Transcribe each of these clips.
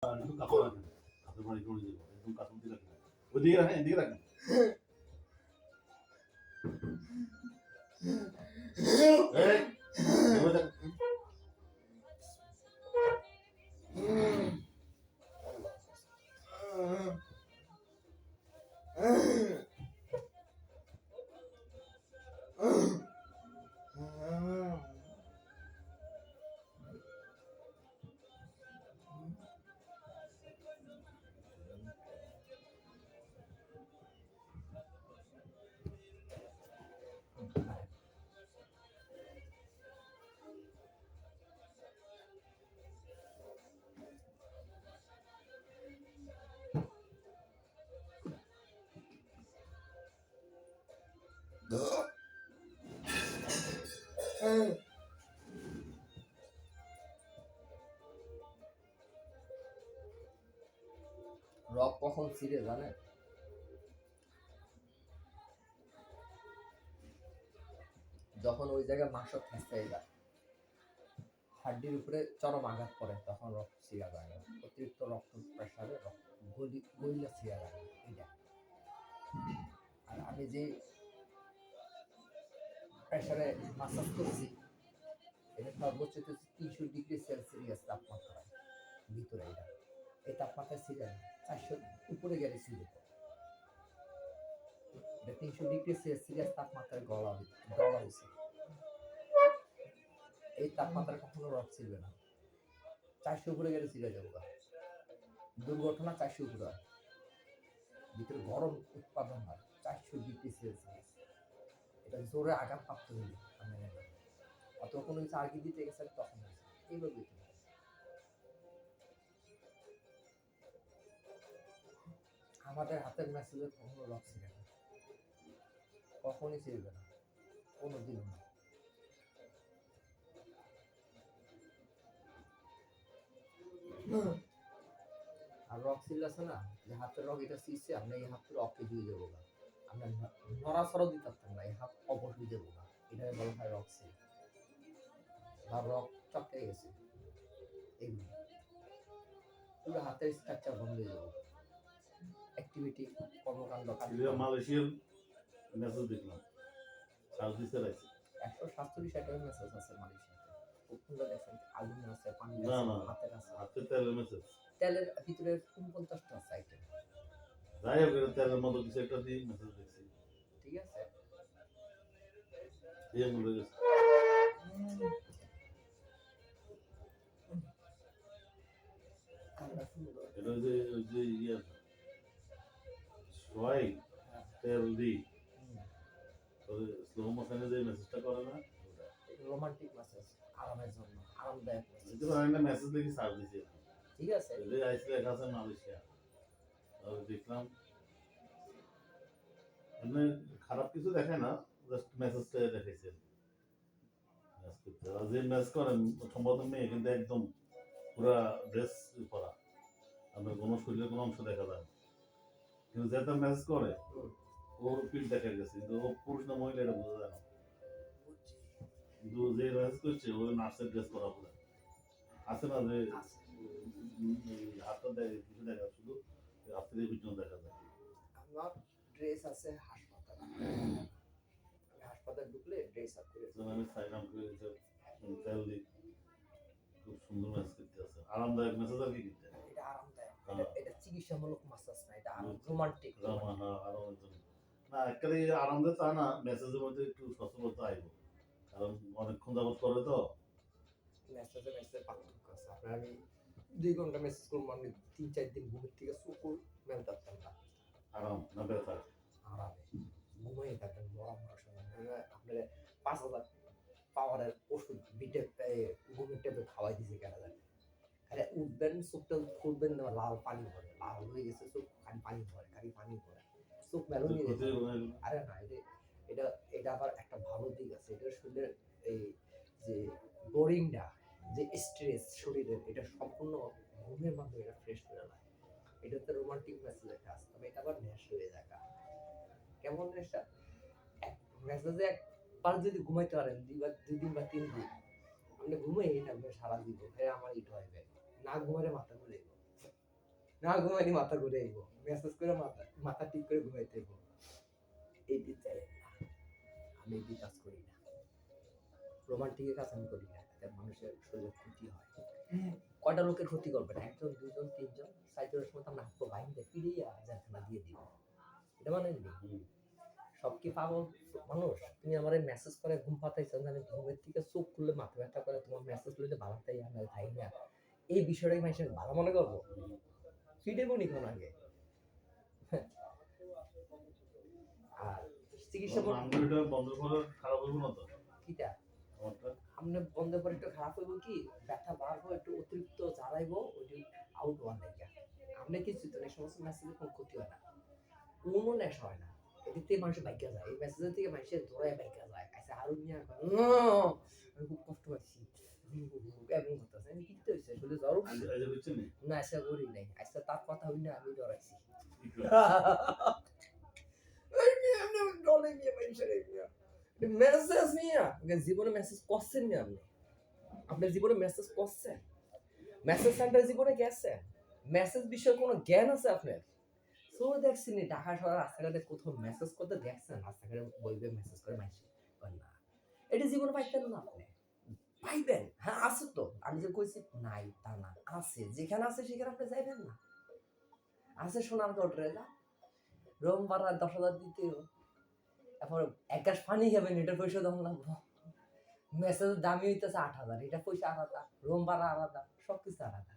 একটু কাপড় রাখেন, কাপড় বাড়ি করে দেবো, একদম কাপড় দিয়ে রাখেন, ওইদিকে রাখেন, এদিকে রাখেন। রক কখন ছিঁড়ে জানে? যখন ওই জায়গায় মাংস ফেঁসে যায়, হাড্ডির উপরে চরম আঘাত করে, তখন রক্ত ছিঁড়া যায় না। অতিরিক্ত রক্ত প্রেশারে গলিয়া ছিঁড়া যায় না এটা। আর আমি যে প্রেশারে মাসাজ করছি, এটা সর্বোচ্চ 300°C তাপমাত্রা ভিতরে। এটা এই তাপমাত্রায় ছিঁড়ে না, 400 উপরে গেলে ছিঁড়ে। এটা 300°C তাপমাত্রায় গলা হয়েছে। এই তাপমাত্রায় কখনো রক ছিঁড়বে না, 400 উপরে গেলে ছিঁড়ে যাবো। দুর্ঘটনা 400 উপরে হয়, ভিতরে গরম উৎপাদন হয় 400°C। এটা জোরে আঘাত প্রাপ্ত হইলে অত কোনো কিছু আগে দিতে গেছে তখন এইভাবে। আমাদের হাতের মেসেজে কখনো রক ছিঁড়ে না, কখনই ছিঁড়বে না, কোনোদিনও না। আর রক ছিঁড়লে আছে না, যে হাতের রক এটা ছিঁড়ছে, আমরা এই হাত পুরো অকে দিয়ে যাবো না, আমরা নড়াচড়া দিতে পারতাম না, এই হাত অবশ দিয়ে যাবো না। এটাই বলা হয় রক ছিঁড়ে বা রক চটকে গেছে। এইগুলো পুরো হাতের স্ট্রাকচার বন্ধ হয়ে যাবো, অ্যাক্টিভিটি কর্মকাণ্ড। মালয়েশিয়ার মেসেজ দেখলাম, সাউথ আছে 147 মেসেজ আছে মালয়েশিয়াতে। খুব সুন্দর দেখছেন, আগুন আছে, পানি আছে, হাতের আছে, হাতের তেলের মেসেজ, তেলের ভিতরে 49টা আছে আইটেম। যাই হোক, তেলের মতো কিছু একটা দিয়ে মেসেজ দেখছি। ঠিক আছে, দিয়ে মরে গেছে। এটা যে ওই যে ইয়ে সবাই তেল দি স্লো মোশনে যে মেসেজটা করে না, রোমান্টিক মেসেজ, আরামের জন্য, আরামদায়ক মেসেজ। এটা একটা মেসেজ দেখি সার্চ দিছি। ঠিক আছে, এই যে আইসলে লেখা আছে মালয়েশিয়া, আর দেখলাম মানে খারাপ কিছু দেখে না, জাস্ট মেসেজটা দেখাইছে। আর যে মেসেজ করেন সম্ভবত মেয়ে, কিন্তু একদম পুরা ড্রেস পরা, আপনার কোনো শরীরের কোনো অংশ দেখা যায় না, কিন্তু যেটা মেসেজ করে ওর পিঠ দেখা গেছে, কিন্তু ও পুরুষ না মহিলা এটা বোঝা যায় না। কিন্তু যে মেসেজ করছে ও নার্সের ড্রেস পরা পুরো আছে না, যে হাতটা দেখে কিছু দেখা, শুধু হাত থেকে পিছনে দেখা যায়। আমার ড্রেস আছে হাসপাতালে, হাসপাতালে ঢুকলে ড্রেস আপ করে আমি সাইনাম করে তেল দিই, খুব সুন্দর মেসেজ করতে আছে, আরামদায়ক মেসেজ। আর কি করতে এটা আরামদায়ক, এটা চিকিৎসামূলক মাসাজ না, এটা রোমান্টিক। আরামের জন্য না, একবারে আরামদায়ক তা না, মেসেজের মধ্যে একটু সচেতনতা আইব, কারণ অনেকক্ষণ যাবত করে তো। মেসেজে পার্থক্য আছে। আপনার আমি 2 ঘন্টা মেসেজ করবো, মানে 3-4 দিন ঘুমের থেকে চোখ মেল থাকতাম না, আরাম না ব্যথা, আরামে ঘুমিয়ে থাকবেন। মরা সময় আপনার 5,000 পাওয়ারের ওষুধ বিটে ঘুমের টেপে খাওয়াই দিছে কেন জানি। আরে উঠবেন, চোখটা খুলবেন না, লাল পানি পড়ে, লাল হয়ে গেছে চোখ, খালি পানি পড়ে, চোখ মেলো নিয়ে গেছে। আরে না, এটা এটা আবার একটা ভালো দিক আছে, এটা শুনলে এই যে বোরিংটা, যে স্ট্রেস শরীরের, এটা সম্পূর্ণ ঘুমের মাধ্যমে এটা ফ্রেশ করে নেয়। এটাতে রোমান্টিক মেসেজ একটা আছে, তবে এটা আবার নেশা হয়ে যায়। কেমন নেশা? মেসেজে একবার যদি ঘুমাইতে পারেন, 2 দিন বা 3 দিন আপনি ঘুমিয়েই থাকবেন সারা জীবন, আমার ইট হয়ে যায় না, ঘুমাইলে মাথা ঘুরে না ঘুমাইনি মাথা ঘুরে আইব, মেসেজ করে মাথা মাথা ঠিক করে ঘুমাইতে আইব। এই দিতে আমি এই কাজ করি না, রোমান্টিকের কাজ আমি করি না, এতে মানুষের শরীরের ক্ষতি হয়। কয়টা লোকের ক্ষতি করবে না, একজন দুইজন তিনজন চারজনের সময় আমরা হাত পা বাইন্ধে পিড়িয়ে জেলখানা দিয়ে দিব, এটা মানে সব কি পাগল মানুষ? তুমি আমার মেসেজ করে ঘুম পাতাইছো, আমি ঘুমের থেকে চোখ খুললে মাথা ব্যথা করে, তোমার মেসেজ লইলে বালাতাই আমরা তাই না, এই বিষয়টাই মানুষের ভালো মনে করবো? ফিডে বনি কোন আগে। আর চিকিৎসা এটা বন্ধ করে খারাপ হইব না তো কিটা আমারটা আপনি বন্ধ করে একটু খারাপ হইব কি, ব্যথা বাড়বো, একটু অতিরিক্ত জ্বালাইবো, ওইটি আউট হওয়ার লাগে। আপনি কিছু তো এই সমস্ত মেসেজে কোনো ক্ষতি হয় না, কোনো নেশা হয় না, এদিক থেকে মানুষের বাইকা যায়, এই মেসেজের থেকে মানুষের ধরায় বাইকা যায়। আচ্ছা হারুন মিয়া আমি খুব কষ্ট পাচ্ছি এবং হতাছে, আমি কি হয়েছে শুধু জ্বর উঠছে আজ হচ্ছে না না, আচ্ছা করি নাই, আচ্ছা তার কথা হই না, আমি ডরাইছি। মেসেজ নিয়ে জীবনে মেসেজ করছেন না আপনি? আপনার জীবনে মেসেজ করছেন? মেসেজ সেন্টার জীবনে গেছেন? মেসেজ বিষয়ে কোনো জ্ঞান আছে আপনার? তো দেখছেন ঢাকা শহর রাস্তাঘাটে কোথাও মেসেজ করতে দেখছেন? রাস্তাঘাটে বলবে মেসেজ করে মাইসে না, এটা জীবনে পাইতেন না আপনি। পাইবেন, হ্যাঁ আছে তো, আমি যে কইছি নাই তা না, আছে, যেখানে আছে সেখানে আপনি যাইবেন না? আছে সোনার কোটরে না, রোম ভাড়া 10,000 দিতে হবে, তারপর এক গ্লাস পানি খাবেন, এটা পয়সা দাম লাগবো, মেসেজের দামই হইতেছে 8,000, এটা পয়সা আলাদা, রুম ভাড়া আলাদা, সবকিছু আলাদা।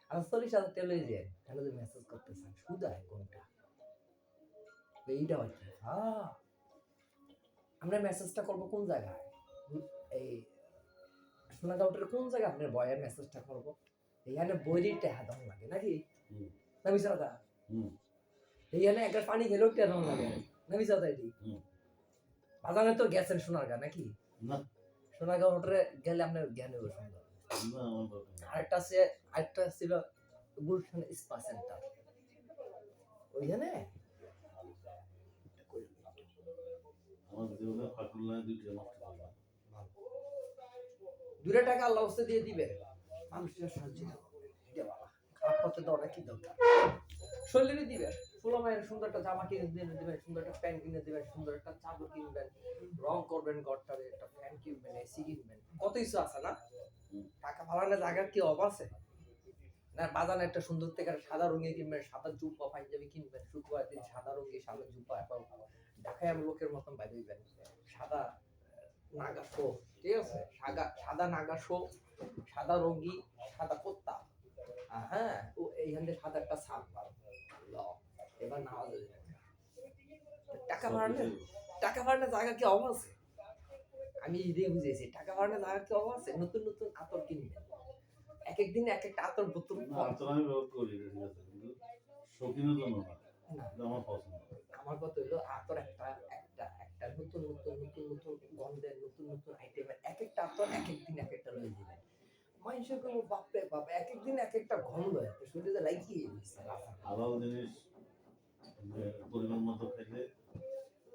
আর 40,000 টাকা লই যে কেন যে মেসেজ করতেছেন সুদায় কোনটা এইটা হচ্ছে আমরা মেসেজটা করবো কোন জায়গায়? এই সোনাগাঁওটার কোন জায়গায় আপনার বয়ের মেসেজটা করবো? এইখানে বইয়ের টাকা দাম লাগে নাকি? না মিশাদা এইখানে একটা পানি খেলেও টাকা দাম লাগে না মিশাদা? এটি বাজারে তো গেছেন সোনারগাঁ নাকি? না সোনাগাঁও হোটেলে গেলে আপনার জ্ঞান হবে সুন্দর। আরেকটা ছিল গুলশান স্পা সেন্টার, ওইখানে আমার জীবনে ফাঁকুল্লাহ দুইটা নষ্ট করলাম। 2 টাকা আল্লাহ হস্তে দিয়ে দিবে, মানুষের সাহায্য এটা বাবা খারাপ পথে দেওয়া কি দরকার? শরীরে দিবে, ফুলো মায়ের সুন্দর একটা জামা কিনে দিবেন, সুন্দর একটা প্যান্ট কিনে দিবেন, সুন্দর একটা চাদর কিনবেন, রং করবেন ঘরটারে, একটা ফ্যান কিনবেন, এসি কিনবেন, কত কিছু আছে না? টাকা ফালানোর জায়গা কি অভাব আছে? না বাজারে একটা সুন্দর থেকে সাদা রঙের কিনবেন, সাদা জুব্বা পাঞ্জাবি কিনবেন, শুক্রবার দিন সাদা রঙের সাদা জুব্বা, এবং ঢাকায় লোকের মতন বাইরে হইবেন, সাদা নাগা শো, ঠিক আছে, সাদা নাগা শো, সাদা রঙি, সাদা কোত্তা, হ্যাঁ ও এইখানে সাদা একটা সাপ এবার না টাকা ভাড়ানোর জায়গা কি অভাব আছে? আমি এটাই বুঝেছি, টাকা ভাড়ানোর জায়গা কি অভাব আছে? নতুন নতুন আতর কিনবেন, এক এক দিন এক একটা আতর বোতল আমি ব্যবহার করি, ঠিক আছে, কিন্তু শৌখিনের জন্য না, আমার পছন্দ। আমার কথা হলো আতর একটা একটা একটা নতুন নতুন নতুন নতুন গন্ধের নতুন নতুন আইটেমের এক একটা আতর এক এক দিন এক একটা লয়ে দিবেন, মানুষের কোনো বাপরে বাপ এক এক দিন এক একটা গন্ধ একটা শরীরে লাগিয়ে দিচ্ছে। হালাল জিনিস পরিমাণ মতো খেলে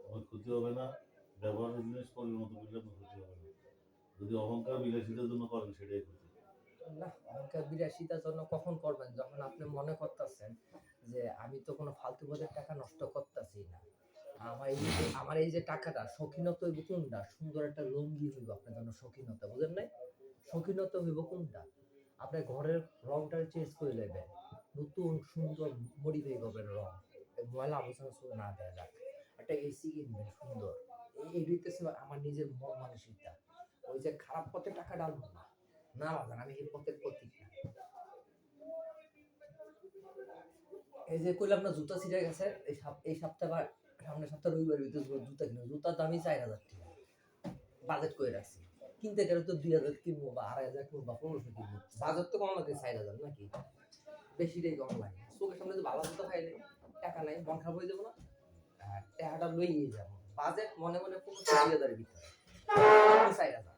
আমার ক্ষতি হবে না, ব্যবহারের জিনিস পরিমাণ মতো করলে আপনার ক্ষতি হবে না। যদি অহংকার বিলাসিতার জন্য করেন সেটাই ক্ষতি। না অহংকার বিলাসিতার জন্য কখন করবেন? যখন আপনি মনে করতেছেন যে আমি তো কোনো ফালতু পদের টাকা নষ্ট করতেছি না, আমার এই যে টাকাটা শৌখিনত হইব কোনটা? সুন্দর একটা লুঙ্গি হইব আপনার জন্য শৌখিনতা, বুঝেন নাই? শৌখিনতা হইব কোনটা? আপনার ঘরের রংটা চেঞ্জ করে নেবেন, নতুন সুন্দর মডিফাই করবেন রং, ময়লা আবর্জনা না দেওয়া যাক, একটা এসি কিনবেন সুন্দর, এই হইতেছে আমার নিজের মন মানসিকতা। ওই যে খারাপ পথে টাকা ডালবো না, না বাজান আমি এই পথের প্রতীক না। এই যে কইলাম না জুতা ছিঁড়ে গেছে, এই সপ্তাহে বা সামনের সপ্তাহে রবিবার ভিতরে জুতা কিনবো, জুতার দামই 4,000 টাকা বাজেট করে রাখছি, কিনতে গেলে তো 2,000 কিনবো বা 2,500 কিনবো বা 1,500 কিনবো, বাজেট তো কম লাগে 4,000 নাকি? বেশিটাই কম লাগে, চোখের সামনে যে ভালো জুতা খাইলে টাকা নাই মন খারাপ হয়ে যাবো না? টাকাটা লইয়ে যাবো, বাজেট মনে মনে 15,000 এর ভিতরে 4,000।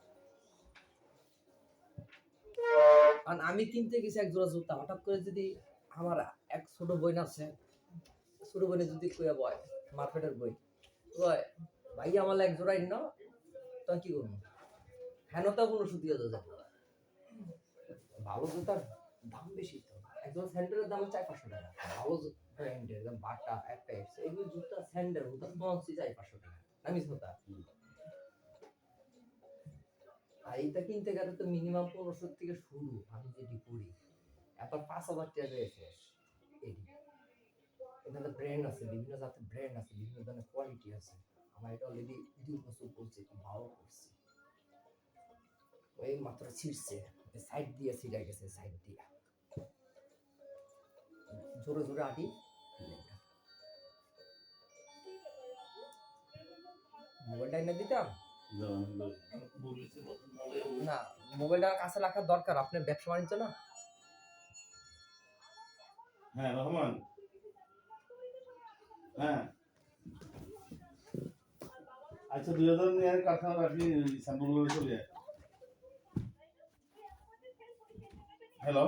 কারণ আমি কিনতে গেছি এক জোড়া জুতা, হঠাৎ করে যদি আমার এক ছোট বোন আছে, ছোট বোনে যদি কইয়া বয় মার্কেটের বই কয় ভাই আমার এক জোড়া না, তখন কি করবো? হেন তো কোনো সুতিয়া যাবে, ভালো জুতার দাম বেশি তো, একজন স্যান্ডেলের দাম 400-500 টাকা, হাউস ব্র্যান্ডের একদম বাটা অ্যাপেক্স এগুলো জুতা স্যান্ডেল ওটা পৌঁছে 400-500 টাকা আমি জুতা। আর এটা কিনতে গেলে তো মিনিমাম 1500 থেকে শুরু, আমি যেটি করি এখন 5000 টাকা রয়েছে এটি। এখানে ব্র্যান্ড আছে, বিভিন্ন জাতের ব্র্যান্ড আছে, বিভিন্ন ধরনের কোয়ালিটি আছে। আমার এটা অলরেডি 2 বছর করছে, খুব ভালো করছে। ওই মাত্র ছিঁড়ছে, সাইড দিয়ে ছিঁড়ে গেছে, সাইড দিয়ে জোরে জোরে আটি। মোবাইলটা এনে দিতাম না, মোবাইলটা কাছে রাখার দরকার, আপনার ব্যবসা বাণিজ্য না। হ্যাঁ রহমান, হ্যাঁ আচ্ছা 2000 নিয়ে কারখানা রাখি স্যাম্পলগুলো চলে যায়। হ্যালো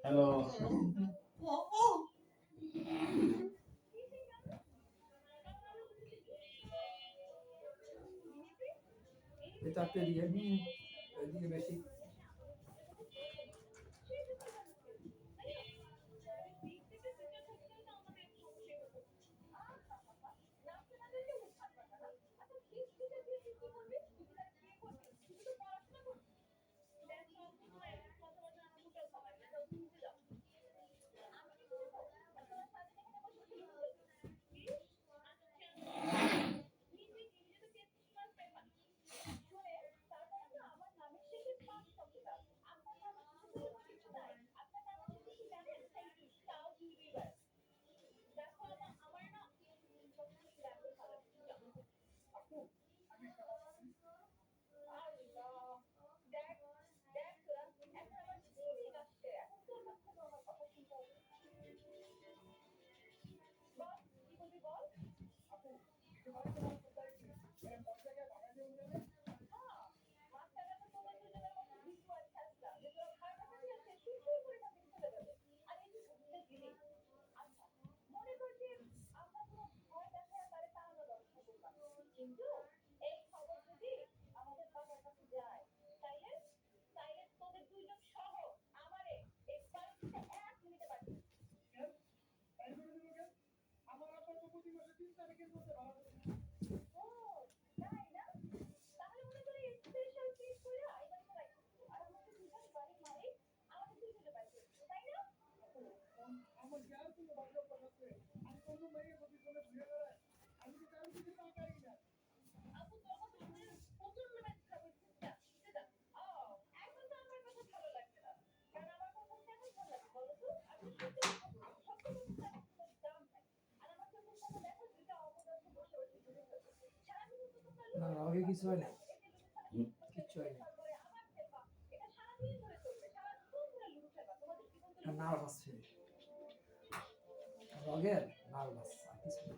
হ্যালো এটা আপনি দিয়ে এদিকে বেশি না, আগে কিছু হয় না, কিচ্ছু হয় না। নার্ভাস ছিল, রগের নার্ভাস আর কিছু না।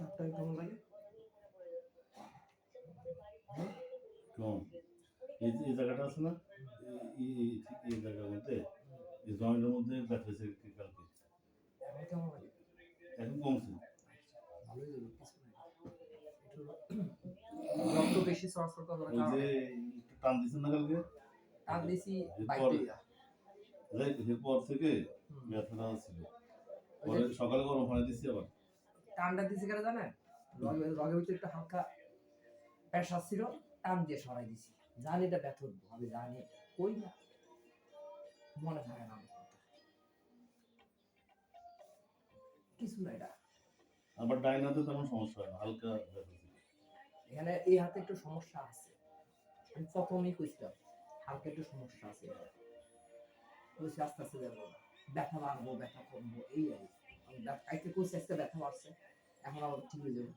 ডাক্তার কেমন লাগে? কম এই জায়গাটা আছে না, এই জায়গার মধ্যে এই জয়েন্টের মধ্যে ব্যথা হয়েছে কালকে, এখন কেমন লাগে? এখন কমছে। ভালোই হলো, কিছু নাই। রক্ত বেশি চলাচল করার ওই কারণে যে একটু টান দিছেন না কালকে, টান দিছি এরপর বাইরে। এরপর থেকে ব্যথাটা ছিল, পরে সকালে গরম পানি দিচ্ছি আবার। টানটা দিছি কেন জানেন? রগের ভিতরে একটু হালকা প্রেশার ছিল, টান দিয়ে সরাই দিছি। জানি এটা ব্যথা উঠবো, আমি জানি কই না, মনে থাকে না আমার কথা। কিছু না এটা। আবার ডাইন হাতে তেমন সমস্যা হয় না, হালকা ব্যথা ছিল। এখানে এই হাতে একটু সমস্যা আছে, আমি প্রথমেই কইছিলাম হালকা একটু সমস্যা আছে। বলছি আস্তে আস্তে যাবো, ব্যথা বাড়বো, ব্যথা কমবো, এই আর কি। আমি কালকে করছি, আজকে ব্যথা বাড়ছে, এখন আবার ঠিক হয়ে যাবে।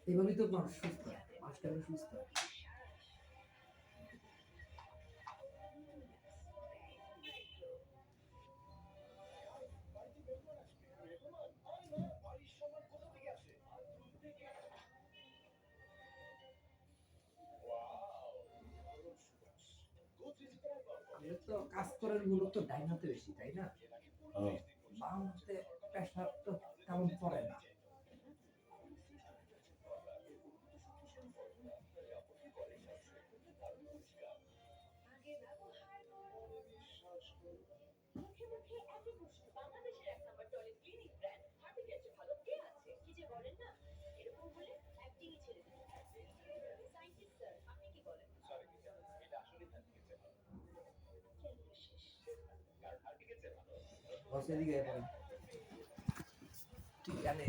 এইভাবেই তো মানুষ সুস্থ হয়, মানুষ কেন সুস্থ হয়? আমাদের তো কাজ করার গুরুত্ব ডাইন হাতে বেশি, তাই না? হ্যাঁ। বাম হাতে প্রেশার তো তেমন পড়ে না। বসে দিকে এখন ঠিক জানে।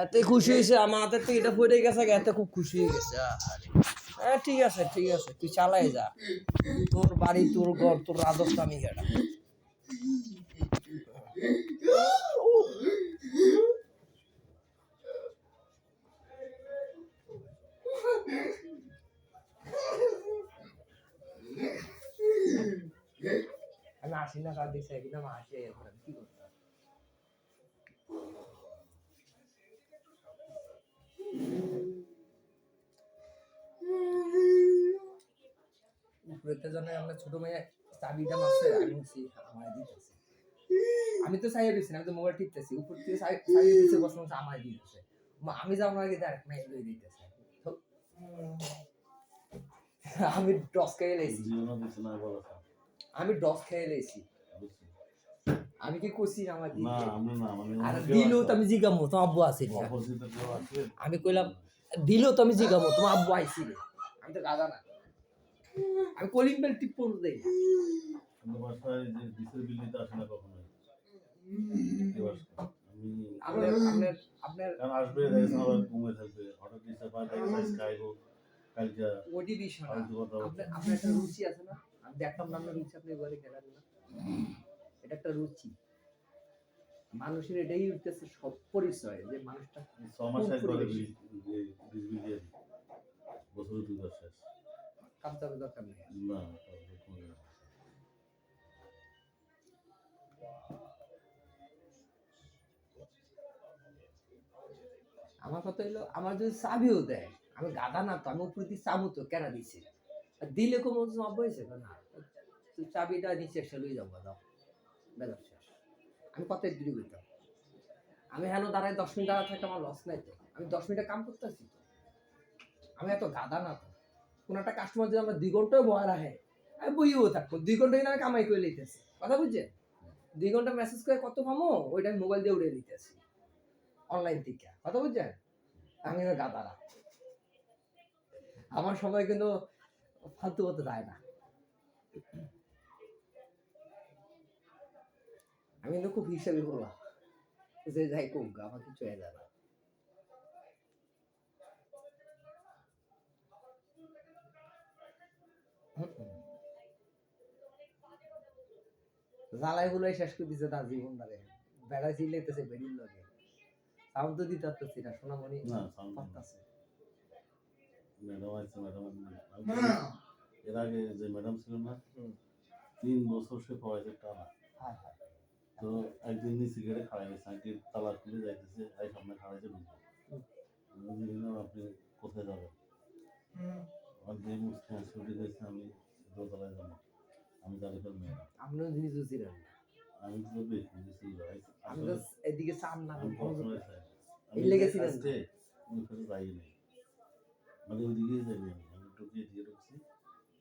এতে খুশি হয়েছে, আমার হাতে তো এটা পড়ে গেছে, এতে খুব খুশি হয়ে গেছে। হ্যাঁ ঠিক আছে ঠিক আছে, তুই চালাই যা, তোর বাড়ি তোর ঘর তোর রাজত্ব, আমি গেলাম। আমি আসি না কার দিকে একদম আসে, এখন কি করতাম? উপরেতে জানে আমরা ছোট মেয়ে চাবিটা মারছে, আমি বলছি আমার দিতেছে, আমি তো চাই দিচ্ছি, আমি তো মোবাইল টিপতেছি, উপর থেকে চাবি দিচ্ছে, বসে আমার দিতেছে, আমি যাওয়ার আগে ডাইরেক্ট মেয়ে লই দিতেছে। আমি ডস খেয়ে লেছি, জীবনও দিচ্ছে না বলেছে। আমি ডস খেয়ে লেছি, আমি কি করছি আমার না দিতে? আমরা না মানে আর অন্য কেউ দিলেও তো আছে। আমি জিগামো তোমার আব্বু আছে না। অপরিচিত কেউ আছে। আমি কইলাম দিলেও তো আমি জিগামো তোমার আব্বু আইছি রে, আমি তো গাদা না, আমি কলিং বেল টিপ পড়ে দেই না। কিন্তু বাসায় যে ডিসের বিলিতে আসে না কখনোই। কেউ আসে না। আমি আপনার আপনার আপনার কারণ আসবে দেখেছেন আবার ঘুমে থাকবে, হঠাৎ ডিসে পায় দেখে সাইজ খাইবো কালকে ওটি বিষয় না, ফালতু কথা হচ্ছে। আপনার আপনার একটা রুচি আছে না, আমি দেখলাম না আপনার রুচি, আপনি ঘরে খেলার না, এটা একটা রুচি। মানুষের এটাই উঠতেছে সব পরিচয়, যে মানুষটা 6 মাস কোন একবারে পরিবেশে। বীজ দিয়ে দিই। বছরে 2 বার শেষ। কাম চালানোর দরকার নেই। না তারপরে কোনো জায়গা নেই। আমার কথা হলো, আমার যদি চাবিও দেয়, আমি গাদা না তো, আমি উপরে দিয়ে চাবো তো, কেন দিছে? আর দিলে কোনো জবাব হয়েছে না, তুই চাবিটা নিচে এসে লই যাবো, দাও বেজার শেষ। আমি কত দূরে বলতাম, আমি হেন দাঁড়ায় 10 মিনিট দাঁড়া থাকতে আমার লস নাই তো, আমি 10 মিনিটে কাম করতেছি তো, আমি এত গাদা না তো। কোন একটা কাস্টমার যদি আমরা 2 ঘন্টাও বয় রাখে, আমি বইও থাকবো 2 ঘন্টা, কিন্তু আমি কামাই করে লইতেছি, কথা বুঝছেন? 2 ঘন্টা মেসেজ করে কত পামো, ওইটা আমি মোবাইল দিয়ে উড়ে নিতেছি অনলাইন থেকে, কথা বুঝছেন? আমি গাদা না, আমার সময় কিন্তু ফালতু হতে যায় না। আমি কিন্তু খুব হিসাবে বললাম, যে যাই কোক আমার কিছু হয়ে যায় না। জ্বালাই গুলাই শেষ করে দিছে তার জীবনটারে, বেড়াই চিল্লাইতেছে বেরিয়ে লাগে, সাউন্ড তো দিতে পারতেছি না, সোনামণি না সাউন্ড পারতাছে। ম্যাডাম আছে ম্যাডাম এর আগে যে ম্যাডাম ছিল না 3 বছর সে পড়াইছে টানা। হ্যাঁ হ্যাঁ, তো একদিন নিচে গেড়ে খাড়াই গেছে, আগে তালা খুলে যাইতেছে, এই সামনে খাড়াইছে ঢুকবে। আমি বললাম আপনি কোথায় যাবেন? আর যে মুসকে হাসি উঠে গেছে, আমি দোতলায় যাবো, আমি তালিকার মেয়ে না। আপনিও জিনিস ছিলেন, আমি তো বেশি দিছি আমি তো এদিকে চান না, আমি কখনোই চাই না। আমি এই লেগেছিলেন আজকে ওই কাছে যাই নাই, মানে ওইদিকেই যাইনি, আমি ঢুকিয়ে দিয়ে ঢুকছি।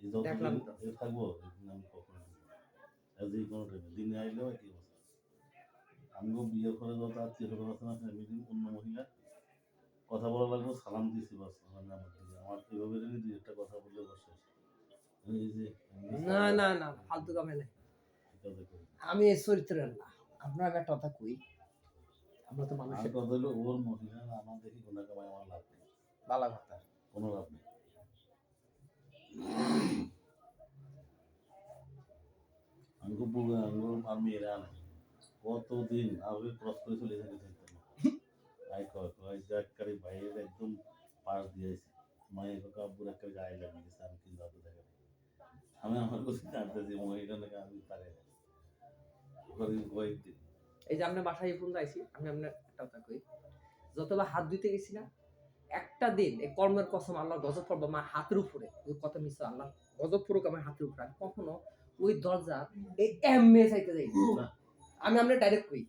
এই দেখলাম যতদিন তো। থাকবো এদিন আমি কখনো ঢুকবো না। আর যে কোনো টাইমে দিনে আইলেও একই অবস্থা। আমিও বিয়ে করে যত আত্মীয় স্বজন আছে না ফ্যামিলি, অন্য মহিলা কথা বলা লাগলো, সালাম দিছি বাস, মানে আমার দিকে আমার এভাবে যদি দুই একটা কথা বললে বসে এই যে না না না ফালতু কামে নাই কথা কই আমি এই চরিত্রের না আপনার একটা কথা কই আমরা তো আর মানুষের কথা হলো ওর মহিলা না আমার দেখি কোনো কামাই আমার লাভ নেই বালা কথা কোনো লাভ নেই আঙ্গু পুরো আঙ্গু আর মেয়েরা আনে কতদিন আগে ক্রস করে চলে যেতে আই কয় জাকারি ভাইয়ের একদম পাশ দিয়েছে মায়ের কাপড় একটা গায়ে লাগিয়ে গেছে আমি কিন্তু আপনি দেখেন আমি আমার কাছে জানতেছি মহিলা নাকি আমি পারে কয়েকদিন এই যে আপনার বাসায় ফোন আইছি আমি আপনার একটা কথা কই যতবার হাত ধুইতে গেছি না একটা দিন এই কর্মের কসম আল্লাহ গজব পড়বো আমার হাতের উপরে ওই কথা মিশে আল্লাহ গজব পড়ুক আমার হাতের উপরে আমি কখনো ওই দরজা এই এমএ চাইতে যাই না। আমি আপনার ডাইরেক্ট কই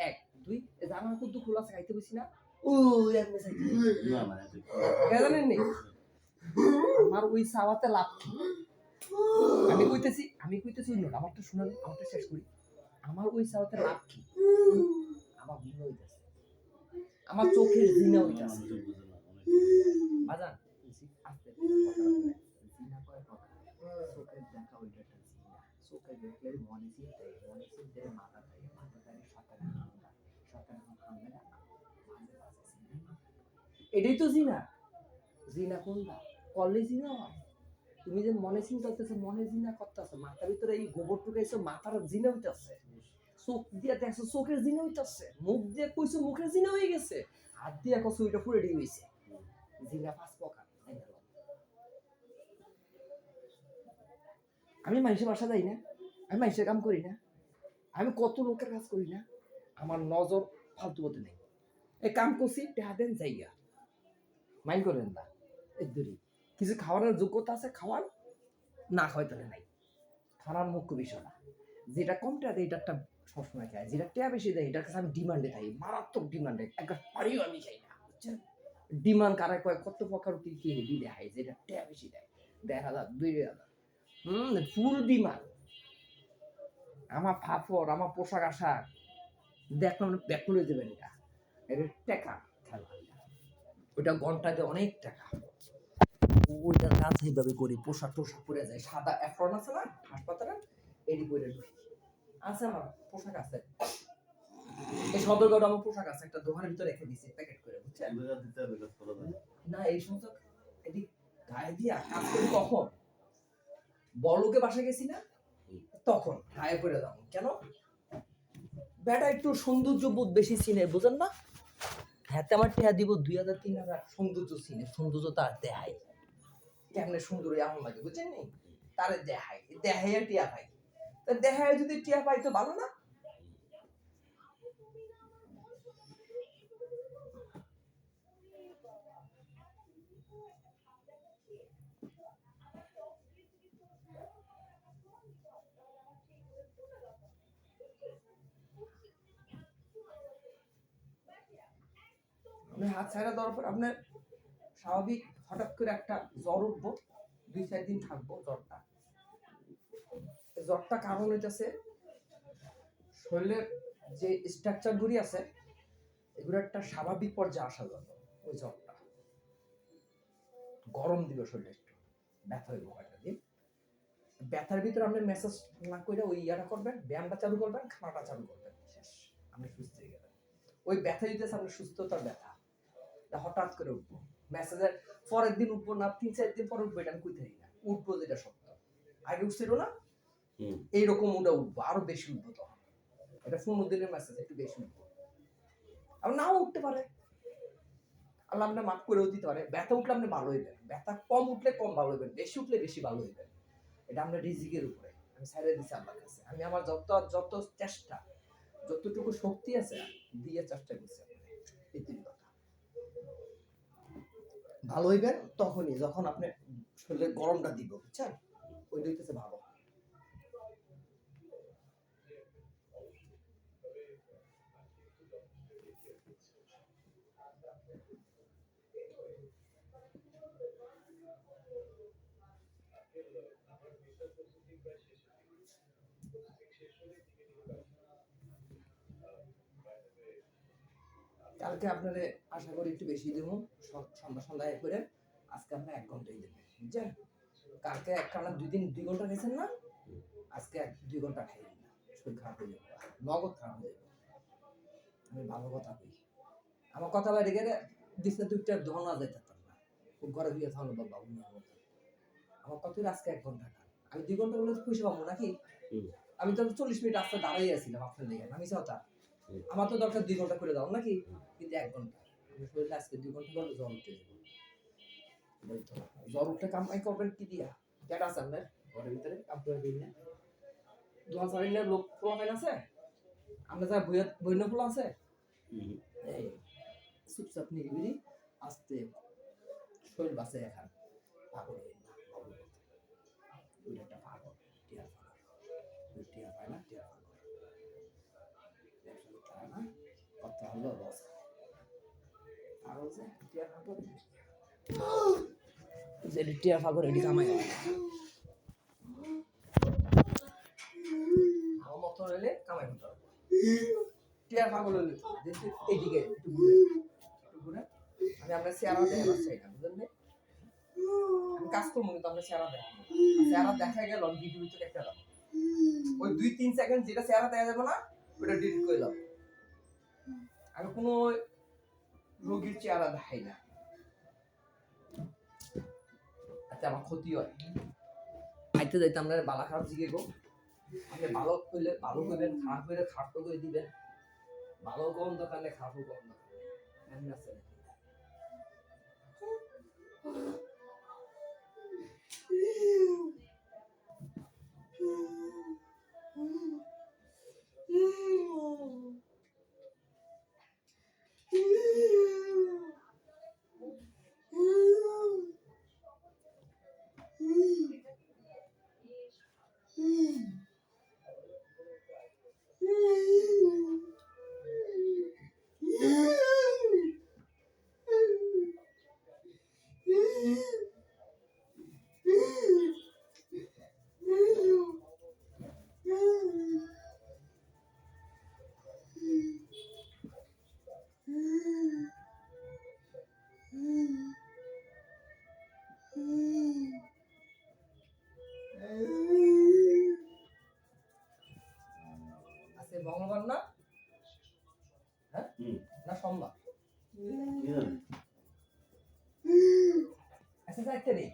এক দুই জানা কিন্তু খোলা আছে খাইতে বসি না ওই এমএ চাইতে যাই। না না জানেন নি আমার ওই সাওয়াতে লাভ কি? আমি কইতেছি অন্য আমারটা শুনুন আমারটা শেষ করি আমার ওই সাওয়াতে লাভ কি আমার ভিন্ন হইতাছে আমার চোখের জিনা হইতাছে বাজান আস্তে জিনা কয় কথা চোখের দেখা ওইটা একটা জিনা চোখের দেখলে মনে চিন্তা মাথা থাকে সাতারে হামলা এটাই তো জিনা জিনা কোনটা কলে জিনা হয় তুমি যে মনে চিন্তা করতেছো মনে জিনা করতেছো মাথার ভিতরে এই গোবর টুকাইছো মাথার জিনা হইতাছে চোখ দিয়ে দেখছো চোখের জিনা হইতাছে মুখ দিয়ে কইছো মুখের জিনা হয়ে গেছে হাত দিয়ে কইছো ওইটা পুরো রেডি হইছে জিনা পাঁচ প্রকার আমি মানুষের বাসা যাই না আমি মানুষের কাম করি না আমি কত লোকের কাজ করি না আমার নজর ফালতু বলতে নেই এই কাম করছি টেহা দেন জায়গা মাইন্ড করেন না এই দূরে কিছু খাওয়ানোর যোগ্যতা আছে খাওয়ান না খাওয়াই তাহলে নাই খাওয়ার মুখ্য বিষয় না যেটা কম টেয়া দেয় এটা একটা সবসময় খাই যেটা টেয়া বেশি দেয় এটার কাছে আমি ডিমান্ডে থাকি মারাত্মক ডিমান্ডে একবার পারিও আমি খাই না বুঝছেন ডিমান্ড কারা কয় কত প্রকার কি কি হেভি দেখায় যেটা টেয়া বেশি দেয় ১,০০০ ২,০০০ ফুল ডিমান্ড আমার ফাফর আমার পোশাক আশাক দেখলাম ব্যাক করে দেবেন এটা এটা টাকা খেলা ওইটা ঘন্টাতে অনেক টাকা ওইটার কাজ এইভাবে করি পোশাক টোশাক পরে যায় সাদা অ্যাফ্রন আছে না হাসপাতালে এডি করে ঢুকি আছে আমার পোশাক আছে এই সদরঘাট আমার পোশাক আছে একটা দোকানের ভিতরে রেখে দিয়েছি প্যাকেট করে বুঝছেন না এই সমস্ত এটি গায়ে দিয়া কাজ করি কখন বড়লোকে বাসা গেছি না তখন গায়ে করে যাবো কেন বেটা একটু সৌন্দর্য বোধ বেশি চিনে বুঝেন না হ্যাঁ আমার টেহা দিব ২,০০০ ৩,০০০ সৌন্দর্য চিনে সৌন্দর্য তার দেখায় কেমনে সুন্দর এমন লাগে বুঝছেন নি তারে দেখায় দেখাইয়া টিয়া পাই তা দেখায় যদি টিয়া পাই তো ভালো না আপনি হাত ছাড়া দেওয়ার পর আপনার স্বাভাবিক হঠাৎ করে একটা জ্বর উঠবো ২-৪ দিন থাকবো জ্বরটা কারণ হইতেছে শরীরের যে স্ট্রাকচার গুলি আছে এগুলো একটা স্বাভাবিক পর্যায়ে আসা যাবে ওই জ্বরটা গরম দিবে শরীরে একটু ব্যথা হইব কয়েকটা দিন ব্যথার ভিতরে আপনি মেসেজ না করে ওই ইয়াটা করবেন ব্যায়ামটা চালু করবেন খানাটা চালু করবেন শেষ আপনি সুস্থ হয়ে গেলেন ওই ব্যথা দিতেছে আপনার সুস্থতার ব্যথা হঠাৎ করে উঠবো মেসেজের পরের দিন উঠবো না ৩-৪ দিন পরে উঠবো এটা আমি কইতে না উঠবো যেটা সত্য আগে উঠছিল না এইরকম ওটা উঠবো আরো বেশি উঠবো তখন এটা ১৫ দিনের মেসেজ একটু বেশি উঠবো আর নাও উঠতে পারে আল্লাহ আপনার মাফ করেও দিতে পারে ব্যথা উঠলে আপনি ভালো হইবেন ব্যথা কম উঠলে কম ভালো হইবেন বেশি উঠলে বেশি ভালো হইবেন এটা আপনার রিজিকের উপরে আমি ছেড়ে দিচ্ছি আল্লাহর কাছে আমি আমার যত চেষ্টা যতটুকু শক্তি আছে দিয়ে চেষ্টা করছি এই তিন কথা ভালো হইবেন তখনই যখন আপনি শরীরের গরমটা দিব বুঝছেন ওইটা হইতেছে ভালো কালকে আপনারে আশা করি একটু বেশি দেবো সন্ধ্যায় করে আজকে আপনি 1 ঘন্টাই দেবেন, বুঝছেন? কালকে একটানা 2 ঘন্টা গেছেন না, আজকে 2 ঘন্টা খাইলেন না, শরীর খারাপ হয়ে যাবে, নগদ খারাপ হয়ে যাবে। আমি ভালো কথা কই, আমার কথা বাইরে গেলে বিছনা দুইটা ধনা যাইতে পারতাম না, খুব ঘরে গিয়ে থাকলো বাবা উনি আমার কথা হলো আজকে 1 ঘন্টা খান, আমি 2 ঘন্টা বলে পয়সা পাবো নাকি? আমি তো 40 মিনিট রাস্তা দাঁড়াই আছিলাম আপনার লেগে, আমি কথা আমার তো দরকার 2 ঘন্টা করে দাও নাকি? কিন্তু 1 ঘন্টা আমি শরীরে আজকে 2 ঘন্টা ধরে জ্বর উঠে যাবে, জ্বর উঠলে কামাই করবেন কি দিয়া? কেটা আছে আপনার ঘরের ভিতরে আপনার দিন না দোয়া সারিনের লোক পোলা পাইন আছে, আমরা যা বইন্য পোলা আছে, এই চুপচাপ নিরিবিলি আস্তে শরীর বাঁচে এখন পাগল হইন না, ওইটা একটা পাগল, টিয়ার পাগল, ওই টিয়ার পায় না, টিয়ার পাগল ব্যবসা করতে হয় না, কথা হলো বস পাগল যে টিয়ার পাগল, যে টিয়ার পাগল এটি কামাই হয় আমার মতো হলে কামাই করতে হবে, টিয়ার পাগল হলে এইদিকে একটু ঘুরে আমি আপনার চেহারা দেখাবার চাই না, বুঝলেন? আমি কাজ করবো কিন্তু আপনার চেহারা দেখাবো, চেহারা দেখা গেল ভিডিও ভিতরে একটা দাও, ওই 2-3 সেকেন্ড যেটা চেহারা দেখা যাবে না ওটা ডিলিট করে দাও, আমি কোনো রোগীর চেহারা দেখাই না, আচ্ছা আমার ক্ষতি হয়, আইতে যাইতে আমরা বালা খারাপ জিগে গো, আপনি ভালো করলে ভালো করবেন, খারাপ হইলে খারাপ করে দিবেন, ভালো কম দোকানে খারাপও কম দোকানে এমনি আছে নাকি? আজকে মঙ্গলবার না? হ্যাঁ না সোমবার? আচ্ছা যাইতে রে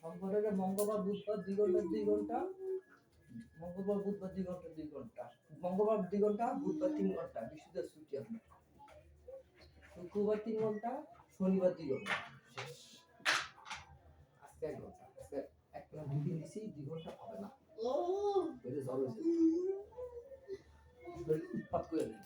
সোমবারে মঙ্গলবার বুধবার 2 ঘন্টা 2 ঘন্টা, মঙ্গলবার বুধবার 2 ঘন্টা 2 ঘন্টা, মঙ্গলবার 2 ঘন্টা, বুধবার 3 ঘন্টা, বৃহস্পতিবার ছুটি আপনার, শুক্রবার 3 ঘন্টা, শনিবার 2 ঘন্টা, শেষ। আজকে 1 ঘন্টা, আজকে একটা 2 দিন দিছি 2 ঘন্টা হবে না, ওই যে জ্বর হয়েছে উৎপাত করে নেই,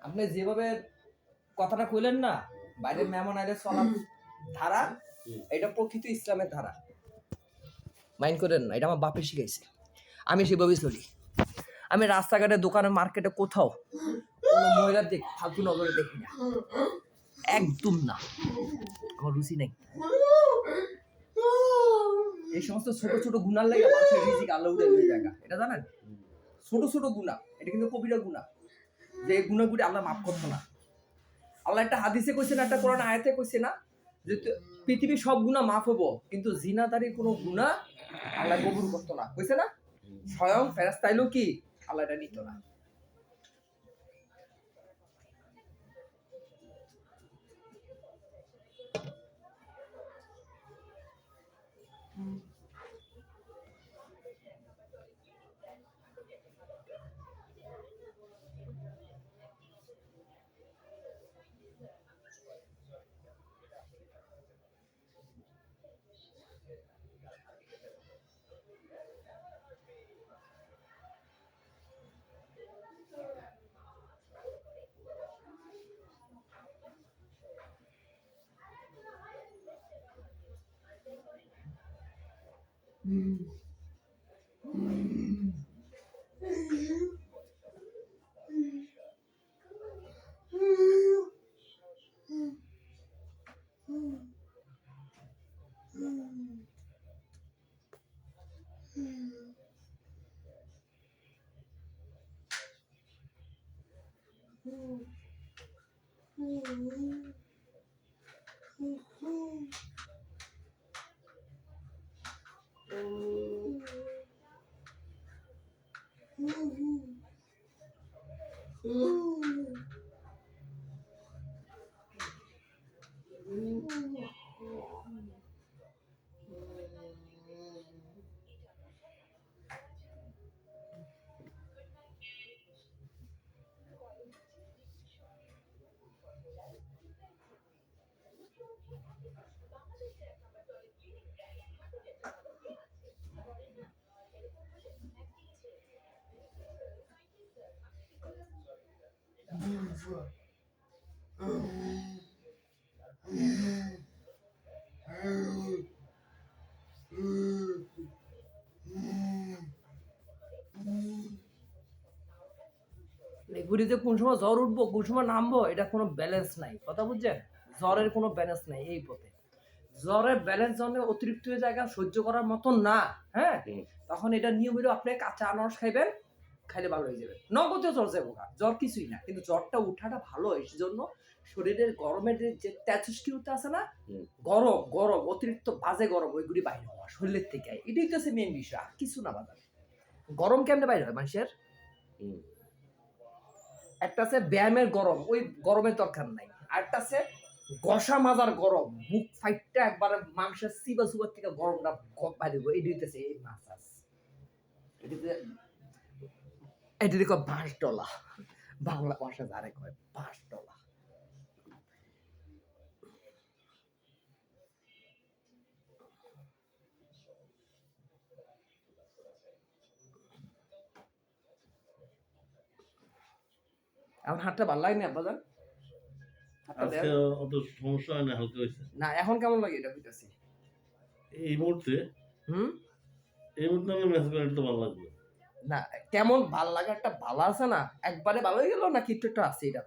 আপনি যেভাবে কথাটা কইলেন না, বাইরের মেহমান আইলে চলার ধারা, এটা প্রকৃত ইসলামের ধারা, মাইন্ড করেন না, এটা আমার বাপে শিখাইছে, আমি সেভাবেই চলি, আমি রাস্তাঘাটে দোকানে মার্কেটে কোথাও কোনো মহিলার দিক ফালতু নজরে দেখি না, একদম না, আমার রুচি নেই, এই সমস্ত ছোট ছোট গুণার লাগে মানুষের রিজিক আল্লাহ উঠে ওই জায়গা, এটা জানেন? ছোট ছোট গুণা, এটা কিন্তু কবিরা গুণা, যে গুণাগুলি আল্লাহ মাফ করতো না, আল্লাহ একটা হাদিসে কইছে না, একটা কোরআন আয়াতে কইছে না যে পৃথিবীর সব গুনাহ মাফ হবো কিন্তু জিনাদারির কোনো গুনাহ আল্লাহ কবুল করতো না, কইছে না? স্বয়ং ফেরেশতা আইলো কি আল্লাহ এটা নিত না। ঘুরিতে কোন সময় জ্বর উঠবো কোন সময় নামবো এটা কোনো ব্যালেন্স নাই, কথা বুঝছেন? জ্বরের কোনো ব্যালেন্স নাই এই পথে। জ্বরের ব্যালেন্স যখন অতিরিক্ত হয়ে জায়গা সহ্য করার মতো না, হ্যাঁ, তখন এটা নিয়ম হলো আপনি কাঁচা আনারস খাইবেন, খাইলে ভালো হয়ে যাবে। নগদে জ্বর যাবো না, জ্বর কিছুই না, কিন্তু জ্বরটা উঠাটা ভালো এই জন্য শরীরের গরমের যে তেজস্ক্রিয়তা আছে না, গরম গরম অতিরিক্ত বাজে গরম ওইগুলি বাইরে হওয়া শরীরের থেকে, এটাই তো মেন বিষয়, আর কিছু না বাজার। গরম কেমনে বাইরে হয় মানুষের? একটা আছে ব্যায়ামের গরম, ওই গরমের দরকার নাই। আরেকটা আছে গসা মাজার গরম, বুক ফাইটটা একবারে মাংসের সিবা সুবার থেকে গরমটা বাইরে এই দিতেছে এই মাসাজ। এটি কয় বাঁশ ডলা, বাংলা ভাষা যারে কয় বাঁশ ডলা। এখন হাতটা ভালো লাগে না আপনাদের? আজকে অত সমস্যা হয় না, হালকা হয়েছে। না এখন কেমন লাগে এটা বুঝতেছি। এই মুহূর্তে এই মুহূর্তে আমি মেসেজ করে একটু ভালো লাগবে না, কেমন ভালো লাগা একটা ভালো আছে না, একবারে ভালো হয়ে গেল না কিছু একটা আছে এটা?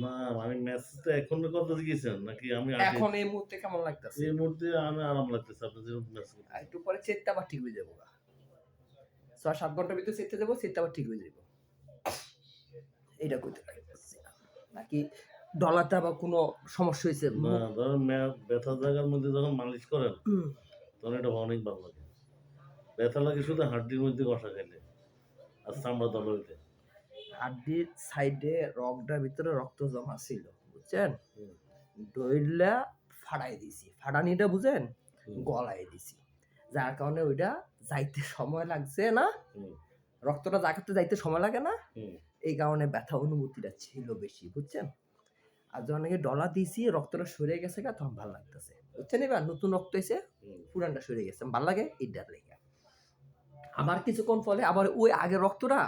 না আমি মেসেজটা এখন কথা দিয়েছেন নাকি আমি এখন এই মুহূর্তে কেমন লাগতেছে? এই মুহূর্তে আমি আরাম লাগতেছে। আপনি যে মেসেজ একটু পরে চেতটা আবার ঠিক হয়ে যাবো, 6-7 ঘন্টার ভিতরে চেতে যাবো, চেতে আবার ঠিক হয়ে যাবো। এটা করতে লাগতেছে নাকি ডলাতে আবার কোনো সমস্যা হয়েছে? না ধরেন ব্যথা জায়গার মধ্যে যখন মালিশ করেন তখন এটা অনেক ভালো লাগে। ব্যথা লাগে শুধু হাড্ডির মধ্যে কষা খেলে আর চামড়া দলাইতে। হাড্ডির সাইডে রগটার ভিতরে রক্ত জমা ছিল, বুঝছেন? ডইলা ফাড়াই দিছি, ফাড়ানিটা বুঝেন, গলায় দিছি, যার কারণে ওইটা যাইতে সময় লাগছে না, রক্তটা জায়গাতে যাইতে সময় লাগে না, এই কারণে ব্যথা অনুভূতিটা ছিল বেশি, বুঝছেন? আর যখন নাকি ডলা দিয়েছি রক্তটা সরে গেছে গা, তখন ভালো লাগতেছে, বুঝছেন? এবার নতুন রক্ত এসে পুরানটা সরে গেছে, ভালো লাগে এইটার লেগে। আবার কিছুক্ষণ ফলে আবার ওই আগের রক্তটা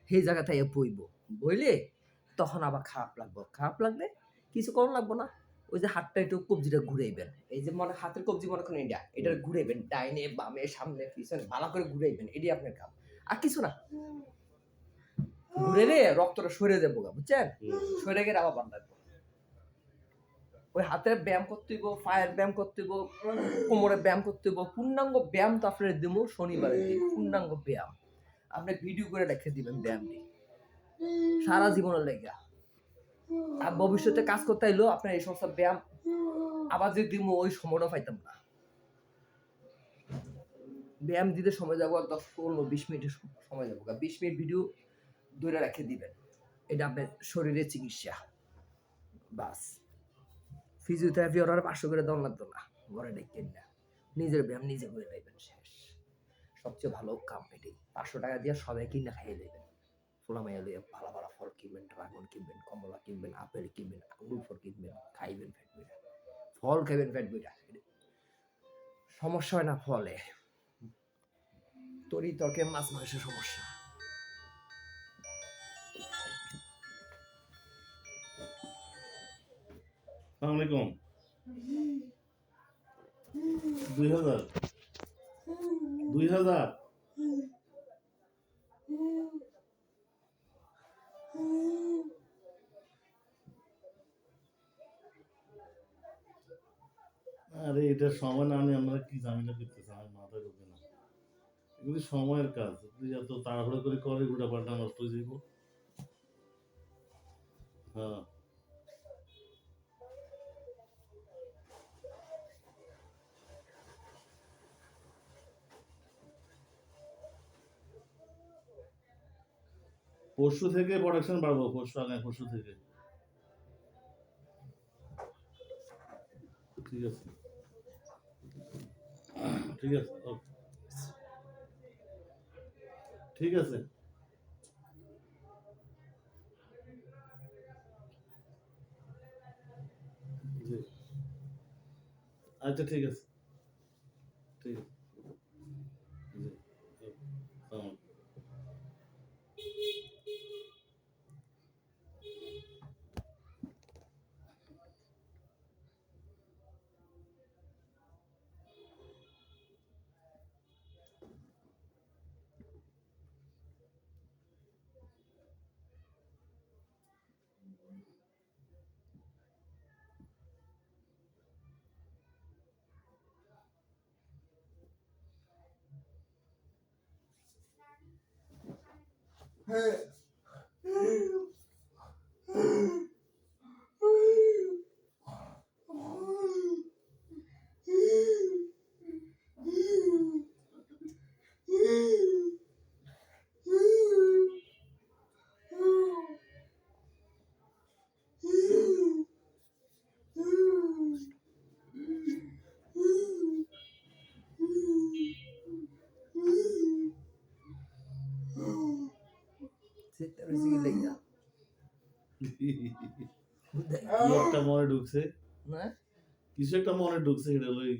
সেই জায়গাটায় বইব, বইলে তখন আবার খারাপ লাগবে, খারাপ লাগলে কিছু কম লাগবো না, ওই যে হাতটা একটু কবজিটা ঘুরাইবেন, এই যে মনে হাতের কবজি মনে করেন এটা ঘুরাইবেন, ডাইনে বামে সামনে পিছনে ভালো করে ঘুরাইবেন, এটাই আপনার কাম, আর কিছু না। ঘুরে রে রক্তটা সরে যাবো, বুঝছেন? সরে গেলে আবার বান লাগবে। ওই হাতের ব্যায়াম করতে হইব, পায়ের ব্যায়াম করতে হইব, কোমরের ব্যায়াম করতে হইব, পূর্ণাঙ্গ ব্যায়াম তো আপনার দিব শনিবারের দিন, পূর্ণাঙ্গ ব্যায়াম আপনি ভিডিও করে রেখে দিবেন ব্যায়ামটি সারা জীবনের লেগা। আর ভবিষ্যতে কাজ করতে হইলো আপনার এই সমস্ত ব্যায়াম আবার যে দিব ওই সময়টা পাইতাম না। ব্যায়াম দিতে সময় যাবো 10-15-20 মিনিটের সময় যাবো, 20 মিনিট ভিডিও ধরে রেখে দিবেন, এটা আপনার শরীরের চিকিৎসা। বাস ফিজিওথেরাপি ওরা 500 করে দাম লাগতো না, ঘরে ডেকে না, নিজের ব্যায়াম নিজে করে নেবেন, শেষ। সবচেয়ে ভালো কাম এটাই, 500 টাকা দিয়ে সবাই কিনে খাইয়ে দেবেন। ফোলামাইয়া লইয়া ভালো ভালো ফল কিনবেন, ড্রাগন কিনবেন, কমলা কিনবেন, আপেল কিনবেন, আঙুর ফল কিনবেন, খাইবেন ফ্যাট বইটা, ফল খাইবেন ফ্যাট বইটা, সমস্যা হয় না ফলে। তরি তরকে মাছ মাংসের সমস্যা। আসসালামু আলাইকুম। 2000 2000? আরে এটা সময় না নিয়ে আমরা কি ঝামেলা করতেছি আমার মাথায় ঢোকে না। এগুলি সময়ের কাজ, তুই এত তাড়াহুড়ো করে গোটা পাল্টা নষ্ট হয়ে যাইব। হ্যাঁ পরশু থেকে প্রোডাকশন বাড়বো, পরশু থেকে। ঠিক আছে, ঠিক আছে, ওকে, ঠিক আছে। জি, আচ্ছা ঠিক আছে, ঠিক আছে। জি, ওকে, সালাম। সেটা বেশি কি লেগে কি একটা মনে ঢুকছে, না কিছু একটা মনে ঢুকছে, এটা লই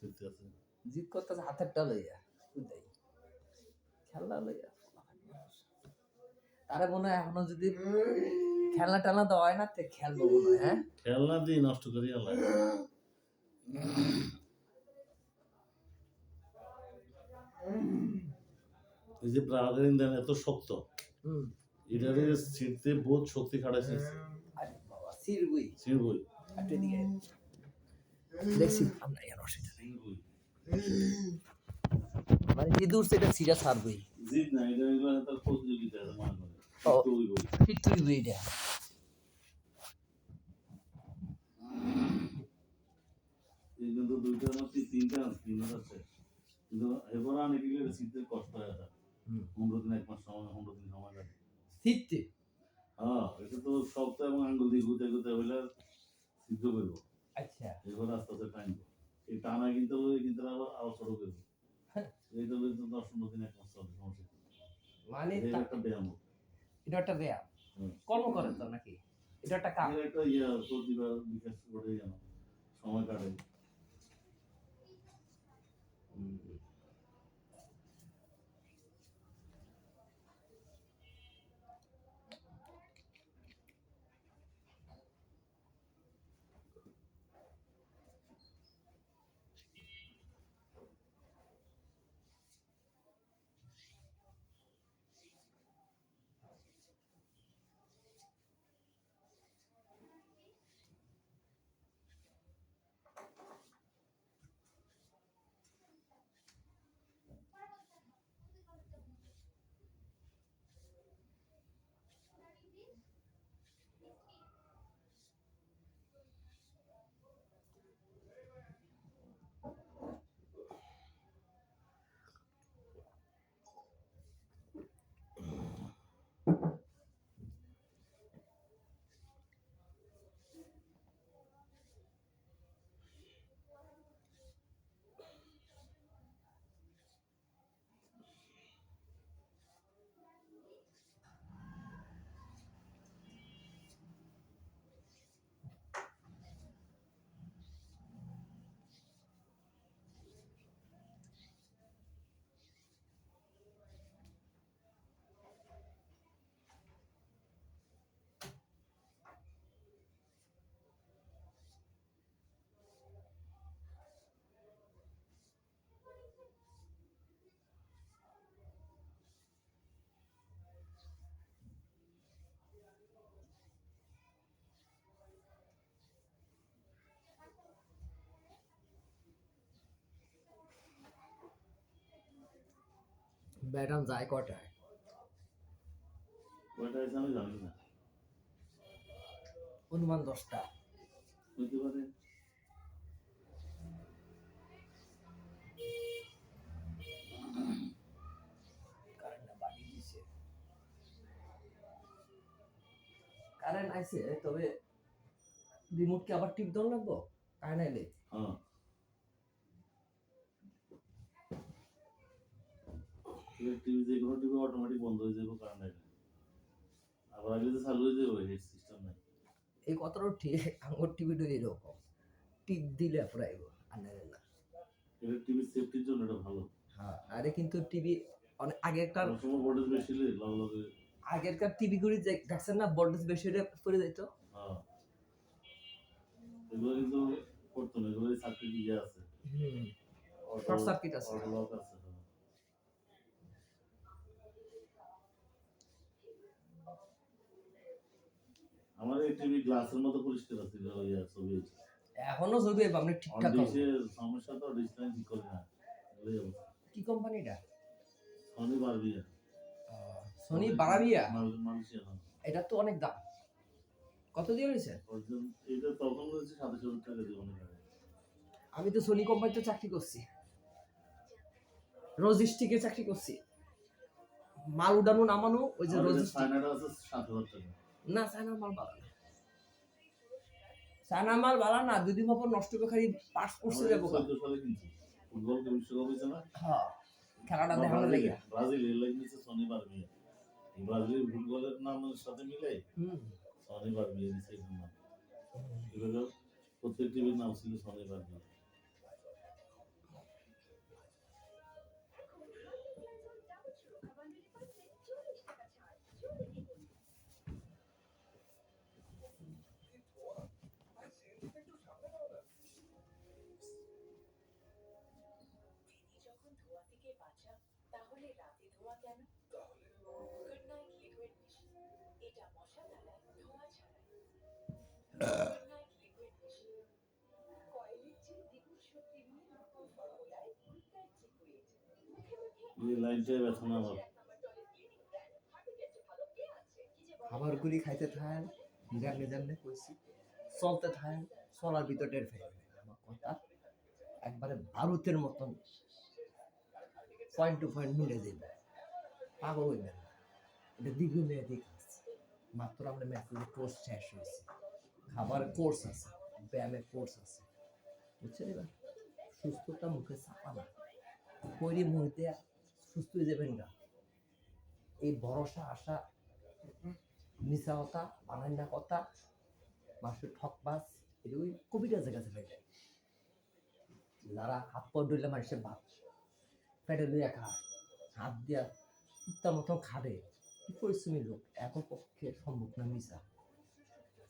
করতে আছে। জিত করতেছে হাতেরটা লইয়া বুঝাই খেলা লইয়া তারা মনে হয় এখনো যদি খেলনা টেলনা দেওয়া হয় না তে খেলবো মনে হয় হ্যাঁ খেলনা দিয়ে নষ্ট করি আল্লাহ। এই যে ব্রাগার ইন্দান এত শক্ত, হুম এটারে ছিঁড়তে বহুত শক্তি খাটাইছে। আরে বাবা সিরবুই ছিঁড়বই, একটু দিকে দেখছি আমরা এর অসুবিধা নেই ছিঁড়বই। মানে ইঁদুর সেটা সিরা ছাড়বই জিত না, এটা এগুলো তার প্রতিযোগিতা আছে মনে করে। ও। তো ওই বই। ফিটুই বইটা এই কিন্তু দুইটা না তিনটা আছে, কিন্তু এবার অনেক গেলে শীতে কষ্ট হয় না। 15 দিন 1 মাস সময়, 15 দিন সময় লাগে। ফিটতে হ্যাঁ, এটা তো সপ্তাহ এবং আঙ্গুল দিয়ে গুতে হইলে সিদ্ধ করবো। আচ্ছা এবার আস্তে আস্তে টাইম, এই টানা কিন্তু আবার ছোট করবো। এইটা হলে তো 10-15 দিন 1 মাস চলে, সমস্যা কি? মানে এটা একটা ব্যায়াম। এটা একটা ব্যায়াম হুম। কর্ম করে তো নাকি এটা একটা কাজ এর একটা প্রতিভা বিকাশ করে যেন সময় কাটে। ম্যাডাম যায় কটায়? কয়টা আছে আমি জানি না, অনুমান 10টা। হইতে পারে। কারেন্টটা বাড়িয়ে দিছে। কারেন্ট আইছে, তবে রিমোট কি আবার টিপ দেওয়া লাগবো কারেন্ট আইলে? হ্যাঁ, টিভি যে কোনো টিভি অটোমেটিক বন্ধ হয়ে যাবে কারণ আবার আগে যে চালু হয়ে যাবে হেড সিস্টেম নাই। এই কথাটা ঠিক, আমার টিভিটা এরকম টিপ দিলে ফুরাইব আর নাইলে না। এটা টিভির সেফটির জন্য এটা ভালো। হ্যাঁ, আরে কিন্তু টিভি অনেক আগেরকার অনেক সময় ভোল্টেজ বেশি হলে লগে লগে আগেরকার টিভি গুলি দেখছেন না, ভোল্টেজ বেশি হলে পড়ে যেত। হ্যাঁ, এগুলো কিন্তু করতো না, এগুলো সার্কিট ইয়ে আছে, শর্ট সার্কিট আছে। অটো লক আছে। হ্যাঁ। আমার এই টিভি গ্লাসের মতো পরিষ্কার আছে, ইয়ে ছবি হয়েছে। এখনো যদি আপনি ঠিকঠাক হবে। ডিশের সমস্যা তো ডিশ লাইন ঠিক করে না, এগুলোই অবস্থা। কি কোম্পানিটা? Sony Bravia, Sony Bravia. Malaysia. এটা তো অনেক দাম। কত দিয়ে হয়েছে? এটা তখন হয়েছে 27,000 টাকা দিয়ে অনেক আগে। আমি তো সোনি কোম্পানিতে চাকরি করছি, লজিস্টিকে চাকরি করছি। মাল উঠানো নামানো, ওই যে লজিস্টিক। চায়নাটা আছে 7,000 টাকা। না, চায়নার মাল ভালো না। চায়নার মাল ভালো না, দুদিন পর নষ্ট করে খালি পাস করছে যাবো। 14 সালে কিনছি, ফুটবল বিশ্বকাপ হয়েছে না, হ্যাঁ, খেলাটা দেখানো লাগে। ব্রাজিল এর লাগে নিচে সনি বারবিয়া। ব্রাজিলের ফুটবলের নামের সাথে মিলে সনি বারবিয়া নিচে নাম। এগুলো প্রত্যেক টিভির নাম ছিল সনি বারবিয়া। এই লাইনটাই ব্যথা না আমার। খাবারগুলি খাইতে থাকেন, যেমনি যেমনি কইছি চলতে থাকেন, চলার ভিতর টের ফেলে আমার কথা একবারে ভারতের মতন পয়েন্ট টু পয়েন্ট মিলে যাবে। পাগল হইবেন না, এটা দীর্ঘমেয়াদী কাজ। মাত্র আমরা ম্যাথের কোর্স শেষ হয়েছে, খাবারের কোর্স আছে, ব্যায়ামের কোর্স আছে, বুঝছেন? এবার সুস্থতা মুখে চাপা না, তৈরি মুহূর্তে সুস্থ হয়ে যাবেন না। এই ভরসা আশা, মিশা কথা, বানান্না কথা, মানুষের ঠকবাজ, এটা ওই কবিরাজের কাছে পাইবে। যারা হাত পা ধরলে মানুষের ভাত পেটে লইয়া খায়, হাত দিয়া কুত্তার মতন খাবে, কি পরিশ্রমী লোক, এত পক্ষে সম্ভব না। মিশা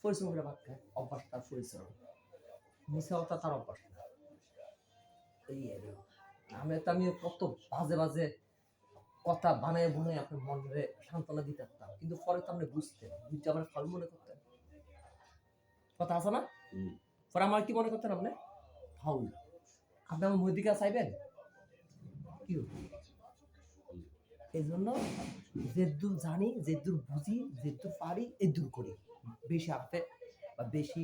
পরিশ্রম করে ভাত খায়, অভ্যাস তার পরিশ্রম, মিশা কথা তার অভ্যাস না। এই আমি কত বাজে বাজে কথা বানায় বানায় আপনার মনে সান্ত্বনা দিতে পারতাম, কিন্তু পরে তো আপনি বুঝতেন, বুঝতে আমার ফল মনে করতেন। কথা আছে না? পরে আমার কি মনে করতেন আপনি? ফাউল। আপনি আমার মুখ দিকে চাইবেন কি? এই জন্য যেদূর জানি, যেদূর বুঝি, যেদূর পারি, এদূর করি। বেশি হাতে বা বেশি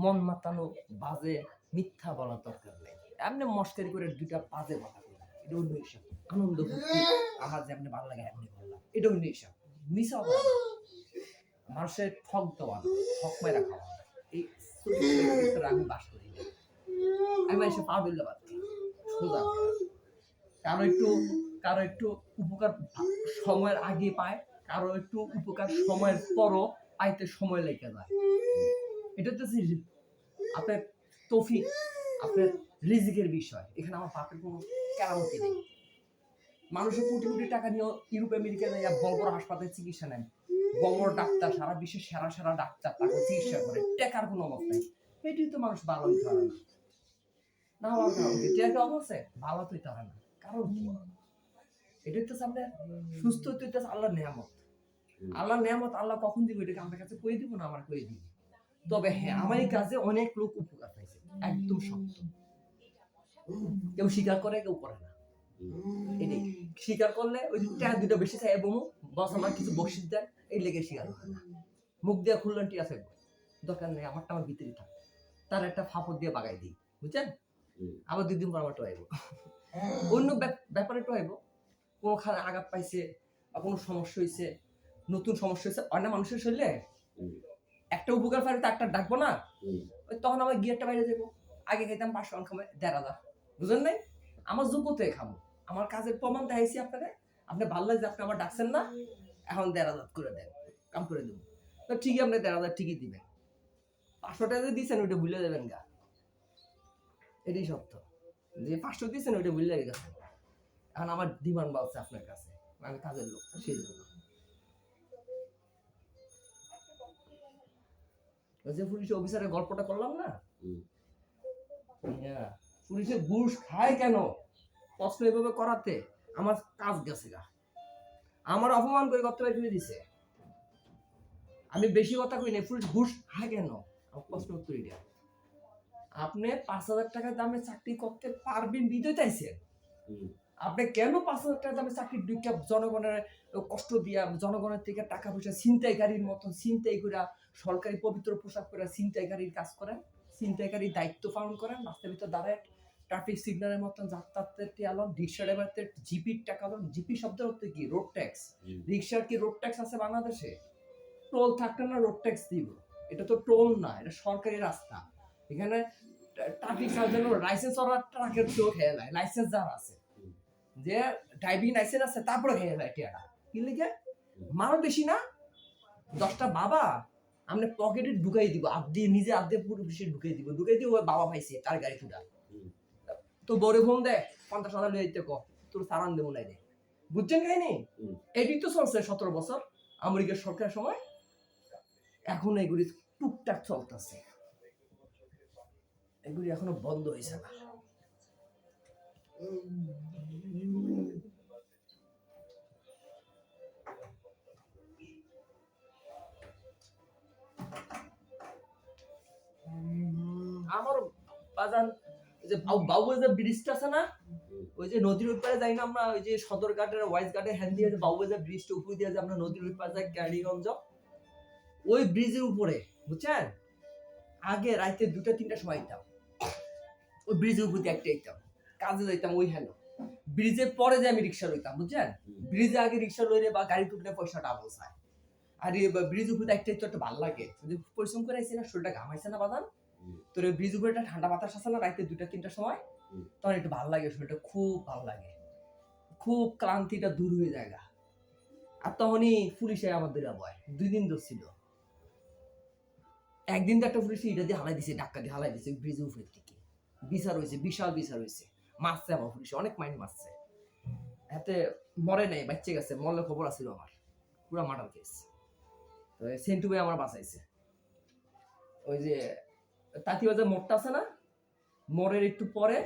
মন মাতানো বাজে মিথ্যা বলার দরকার নেই। এমনি মস্কারি করে দুইটা বাজে কথা বলি, এটা অন্য হিসাব। আনন্দ করছি, আমার যেমনি ভালো লাগে এমনি বললাম, এটা অন্য হিসাব। মিশা মানুষের ঠক দেওয়া, ঠক মেরা খাওয়া, এই চরিত্রের ভিতরে আমি বাস করি না। আমি মানুষের পা দিলে বাদ সোজা, কারো একটু উপকার সময়ের আগে পায়, কারো একটু উপকার সময়ের পরও পাইতে সময় লেগে যায়। এটা তো আপনার তৌফিক, আপনার রিজিকের বিষয়। এখানে আমার পাপের কোনো কেরামতি নেই। মানুষের কোটি কোটি টাকা নিয়ে ইউরোপ আমেরিকা যায়, বড় বড় হাসপাতালে চিকিৎসা নেন, বড় বড় ডাক্তার, সারা বিশ্বের সেরা সেরা ডাক্তার তাকে চিকিৎসা করে, টাকার কোনো অভাব নেই। এটাই তো মানুষ ভালো হইতে পারে না। না হওয়ার কারণ কি? টাকা অভাব আছে, ভালো হইতে পারে না, কারণ কি? এটাই তো সামনে সুস্থ হইতে আল্লাহর নিয়ামত। আল্লাহর নিয়ামত আল্লাহ কখন দিব এটাকে আমার কাছে কই দিব না, আমার কই দিব। তবে হ্যাঁ, আমার এই কাজে অনেক লোক উপকার পাইছে, একদম সত্য। কেউ স্বীকার করে, কেউ করে না। এটাই স্বীকার করলে ওই টাকা দুটো বেশি চাই বমু বস আমার কিছু বকশিস দেন এই লেগে স্বীকার করে না। মুখ দিয়ে খুললেন ঠিক আছে দরকার নেই আমারটা আমার ভিতরে থাক তার একটা ফাপড় দিয়ে বাগাই দিই বুঝছেন আবার 2 দিন পর আমার টোয়াইব অন্য ব্যাপারে টোয়াইব কোনোখানে আঘাত পাইছে বা কোনো সমস্যা হয়েছে নতুন সমস্যা হয়েছে অন্য মানুষের শরীরে একটা উপকার পাইলে তো একটা ডাকবো না ওই তখন আমার গিয়ারটা বাইরে যাবো আগে খাইতাম 500 টাকা খাবে 1,500 বুঝলেন নাই আমার যোগ্যতায় খাবো আমার কাজের প্রমাণ দেখাইছি আপনাকে আপনি ভালো লাগছে আপনি আমার ডাকছেন না এখন 1,500 করে দেন কাম করে দেবো তো ঠিকই আপনি 1,500 ঠিকই দিবেন 500 টাকা দিয়েছেন ওইটা ভুলে দেবেন গা এটাই সত্য যে 500 দিয়েছেন ওইটা ভুলে গেছে এখন আমার ডিমান্ড বাড়ছে আপনার কাছে আমি কাজের লোক সেই জন্য ওই যে পুলিশ অফিসারের গল্পটা করলাম না পুলিশের ঘুষ খায় কেন প্রশ্ন এভাবে করাতে আমার কাজ গেছে গা আমার অপমান করে করতে পারি দিছে আমি বেশি কথা কই না পুলিশ ঘুষ খায় কেন আমার প্রশ্ন উত্তর এটা আপনি 5,000 টাকা দামে চাকরি করতে পারবেন বিদয় চাইছেন আপনি কেন 5,000 টাকা দামে চাকরি ঢুকে জনগণের কষ্ট দিয়া জনগণের থেকে টাকা পয়সা ছিনতাইকারীর মতন ছিনতাই করে সরকারি পবিত্র পোশাক পরে ছিনতাইকারীর কাজ করেন ছিনতাইকারীর দায়িত্ব পালন করেন রাস্তার ভিতর দাঁড়ায় ট্রাফিক সিগন্যালের মতন যাত্রাতে আলন রিক্সা ড্রাইভারতে জিপির টাকা আলন জিপি শব্দের অর্থ কি রোড ট্যাক্স রিক্সার কি রোড ট্যাক্স আছে বাংলাদেশে টোল থাকলে না রোড ট্যাক্স দিব এটা তো টোল না এটা সরকারি রাস্তা এখানে ট্রাফিক সার্জেন্ট লাইসেন্স ওরা ট্রাকের কেউ খেয়ে নেয় লাইসেন্স যার আছে যে ড্রাইভিং লাইসেন্স আছে তারপরে খেয়ে নেয় টিয়াটা কি লিখে মারো বেশি না 10টা বাবা আমরা পকেটে ঢুকাই দিব নিজে পুরো বেশি ঢুকাই দিব ওই বাবা পাইছে তার গাড়ি টুটা তো বড় ফোন দেয় 50,000 লয়ে যেতে কো তোর সারান দেবো নাই রে বুঝছেন কাহিনি এটি তো চলছে 17 বছর আমেরিকার সরকার সময় এখন এগুলি টুকটাক চলতেছে এগুলি এখনো বন্ধ হয়েছে না আমার বাজান যে বাবু যে ব্রিজটা আছে না ওই যে নদীর উপরে যাই না আমরা ওই যে সদরঘাটের ওয়াইজ ঘাটের হ্যান্ড দিয়ে যে বাবু যে ব্রিজটা উপরে দিয়ে যে আমরা নদীর উপরে যাই ক্যারিগঞ্জ ওই ব্রিজের উপরে বুঝছেন আগে রাতে 2টা-3টার সময় যেতাম ওই ব্রিজের উপর দিয়ে একটা যেতাম কাজে যাইতাম ওই হ্যালো ব্রিজের পরে যে আমি রিক্সা লইতাম বুঝছেন ব্রিজে আগে রিক্সা লইলে বা গাড়ি তুললে পয়সাটা অবস্থায় আর ব্রিজ উপরে একটা তো একটা ভালো লাগে পরিশ্রম করে আইসি না শরীরটা ঘামাইছে না বাদান তোর ব্রিজ উপরে একটা ঠান্ডা বাতাস আছে না রাতে 2টা-3টার সময় তখন একটু ভালো লাগে শরীরটা খুব ভালো লাগে খুব ক্লান্তিটা দূর হয়ে যায় আর তখনই পুলিশে আমাদের বয় 2 দিন ধরছিল একদিন তো একটা পুলিশ এটা দিয়ে হালাই দিছে ডাক্কা দিয়ে হালাই দিছে ব্রিজের উপরে থেকে বিচার হয়েছে বিশাল বিচার হয়েছে মারছে আমার পুলিশ অনেক মাইন্ড মারছে এতে মরে নাই বাচ্চা গেছে মরলে খবর আছিল আমার পুরা মার্ডার কেস তো সেন্টু ভাই আমার বাঁচাইছে ওই যে তাঁতিবাজার মোড়টা আছে না মোড়ের একটু পরে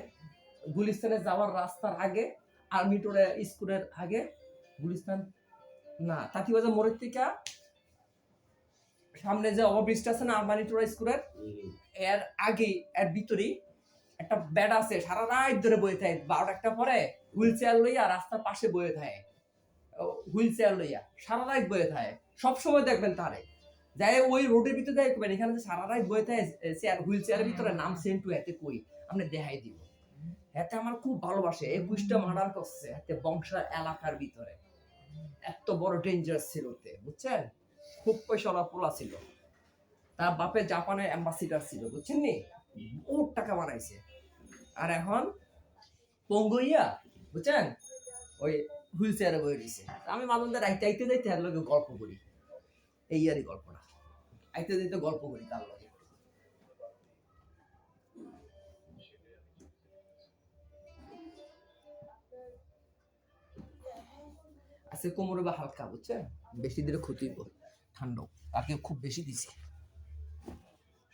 গুলিস্তানে যাওয়ার রাস্তার আগে আর্মি টোরে স্কুলের আগে গুলিস্তান না তাঁতিবাজার মোড়ের থেকে সামনে যে ওভারব্রিজটা আছে না আর্মানি টোরা স্কুলের এর আগে এর ভিতরেই একটা ব্যাড আছে সারা রাত ধরে বয়ে থাকে 12টা পরে হুইল চেয়ার লইয়া রাস্তার পাশে বয়ে থাকে হুইল চেয়ার লইয়া সারা রাত বয়ে থাকে সবসময় দেখবেন তারে যাই ওই রোডের ভিতরে দেখবেন এখানে যে সারা রাত বয়ে থাকে চেয়ার হুইল চেয়ারের ভিতরে নাম সেন্টু এতে কই আপনি দেখাই দিব এতে আমার খুব ভালোবাসে 21টা মার্ডার করছে এতে বংশার এলাকার ভিতরে এত বড় ডেঞ্জারাস ছিল ওতে বুঝছেন খুব পয়সাওয়ালা পোলা ছিল তার বাপে জাপানের অ্যাম্বাসিডার ছিল বুঝছেন নি বহুত টাকা বানাইছে আর এখন পঙ্গইয়া বুঝছেন ওই হুইল চেয়ারে বয়ে দিছে আমি মাঝে মধ্যে রাইতে আইতে যাইতে আর লোকে গল্প করি এই ইয়ারই গল্পটা আইতে যাইতে গল্প করি তার লগে আজকে কোমরে বা হালকা বুঝছেন বেশি দিলে ক্ষতি হইব ঠান্ডা আজকে খুব বেশি দিছে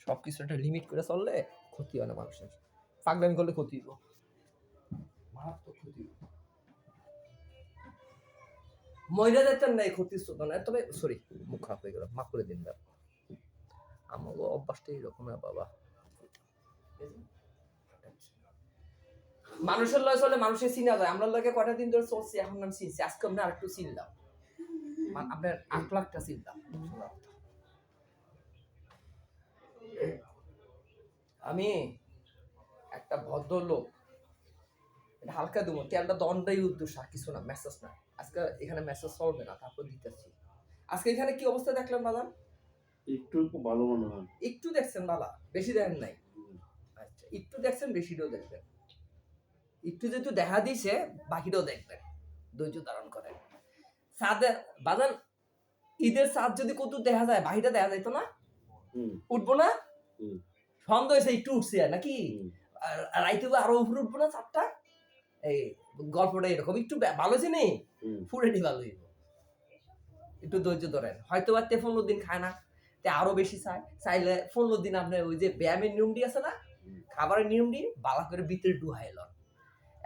সবকিছু একটা লিমিট করে চললে ক্ষতি হয় না মানুষের পাগলামি করলে ক্ষতি হইব মারাত্মক ক্ষতি হইব মহিলা দেখতেন না এই ক্ষতির শোধন তবে সরি মুখ খারাপ হয়ে গেল মাফ করে দিন না আমার অভ্যাসটা এইরকম না বাবা মানুষের লয় চলে মানুষের চিনা যায়, আমরা লগে কয়টা দিন ধরে চলছি, এখন আমি চিনছি, আজকে আমরা আরেকটু চিনলাম, আপনার আখলাখটা চিনলাম। আমি একটা ভদ্রলোক, এটা হালকা দেবো, তেলটা দণ্ডাই উদ্দেশ্য, আর কিছু না, মেসেজ না আজকে এখানে, মেসেজ চলবে না, তারপর দিতেছি। আজকে এখানে কি অবস্থা দেখলেন বাদাম? একটু ভালো মনে হয়। একটু দেখছেন বালা, বেশি দেখেন নাই? আচ্ছা, একটু দেখছেন, বেশিটাও দেখবেন। একটু যেহেতু দেখা দিছে, বাকিটাও দেখবেন, ধৈর্য ধারণ করেন। সাদে বাদান, ঈদের চাঁদ যদি কত দেখা যায়, বাকিটা দেখা যাইতো না? উঠবো না? সন্দেহ হয়েছে একটু উঠছে নাকি? আর রাইতে আরো উপরে উঠবো না চাঁদটা? এই গল্পটা এরকম, একটু ভালো হয়েছে নেই, পুরেটি ভালো হইব। একটু ধৈর্য ধরেন, হয়তো বা 15 দিন খায় না, আরো বেশি চাইলে 15 দিন আপনি ওই যে ব্যায়ামের নিয়মটি আছে না, খাবারের নিয়মটি বালা করে ভিতরে ডুহাইল,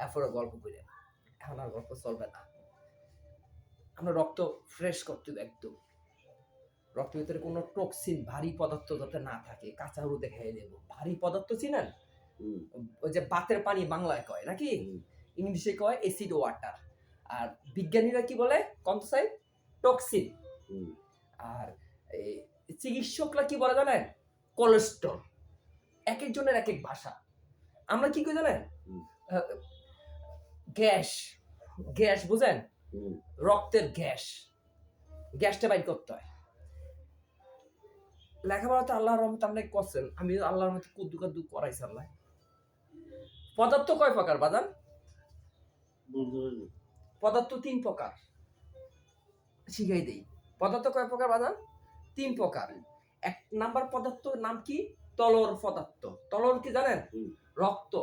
এরপরে গল্প করেন। এখন আর গল্প চলবে না, আমরা রক্ত ফ্রেশ করতে হবে একদম, রক্তের ভিতরে কোনো টক্সিন ভারী পদার্থ যাতে না থাকে, কাঁচা হলুদে খেয়ে দেব। ভারী পদার্থ চিনেন? ওই যে বাতের পানি বাংলায় কয় নাকি, ইংলিশে কয় অ্যাসিড ওয়াটার, আর বিজ্ঞানীরা কি বলে কন্তসাইড, টক্সিন। আর চিকিৎসকরা কি বলে জানেন, কোলেস্ট্রল। এক একজনের এক এক ভাষা। আমরা কি কই জানেন, গ্যাস, গ্যাস বুঝেন, রক্তের গ্যাস, গ্যাসটা বাইর করতে হয়। লেখাপড়া তো আল্লাহর রহমতে আপনি করছেন, আমি আল্লাহর রহমতে কুদ্দু কাদ্দু করাইছি আল্লাহ। পদার্থ কয় প্রকার বাদান? পদার্থ 3 প্রকার, শিখাই দেই। পদার্থ কয় প্রকার বাদান? 3 প্রকার। 1 নাম্বার পদার্থ নাম কি, তরল পদার্থ। তরল কি জানেন? রক্ত,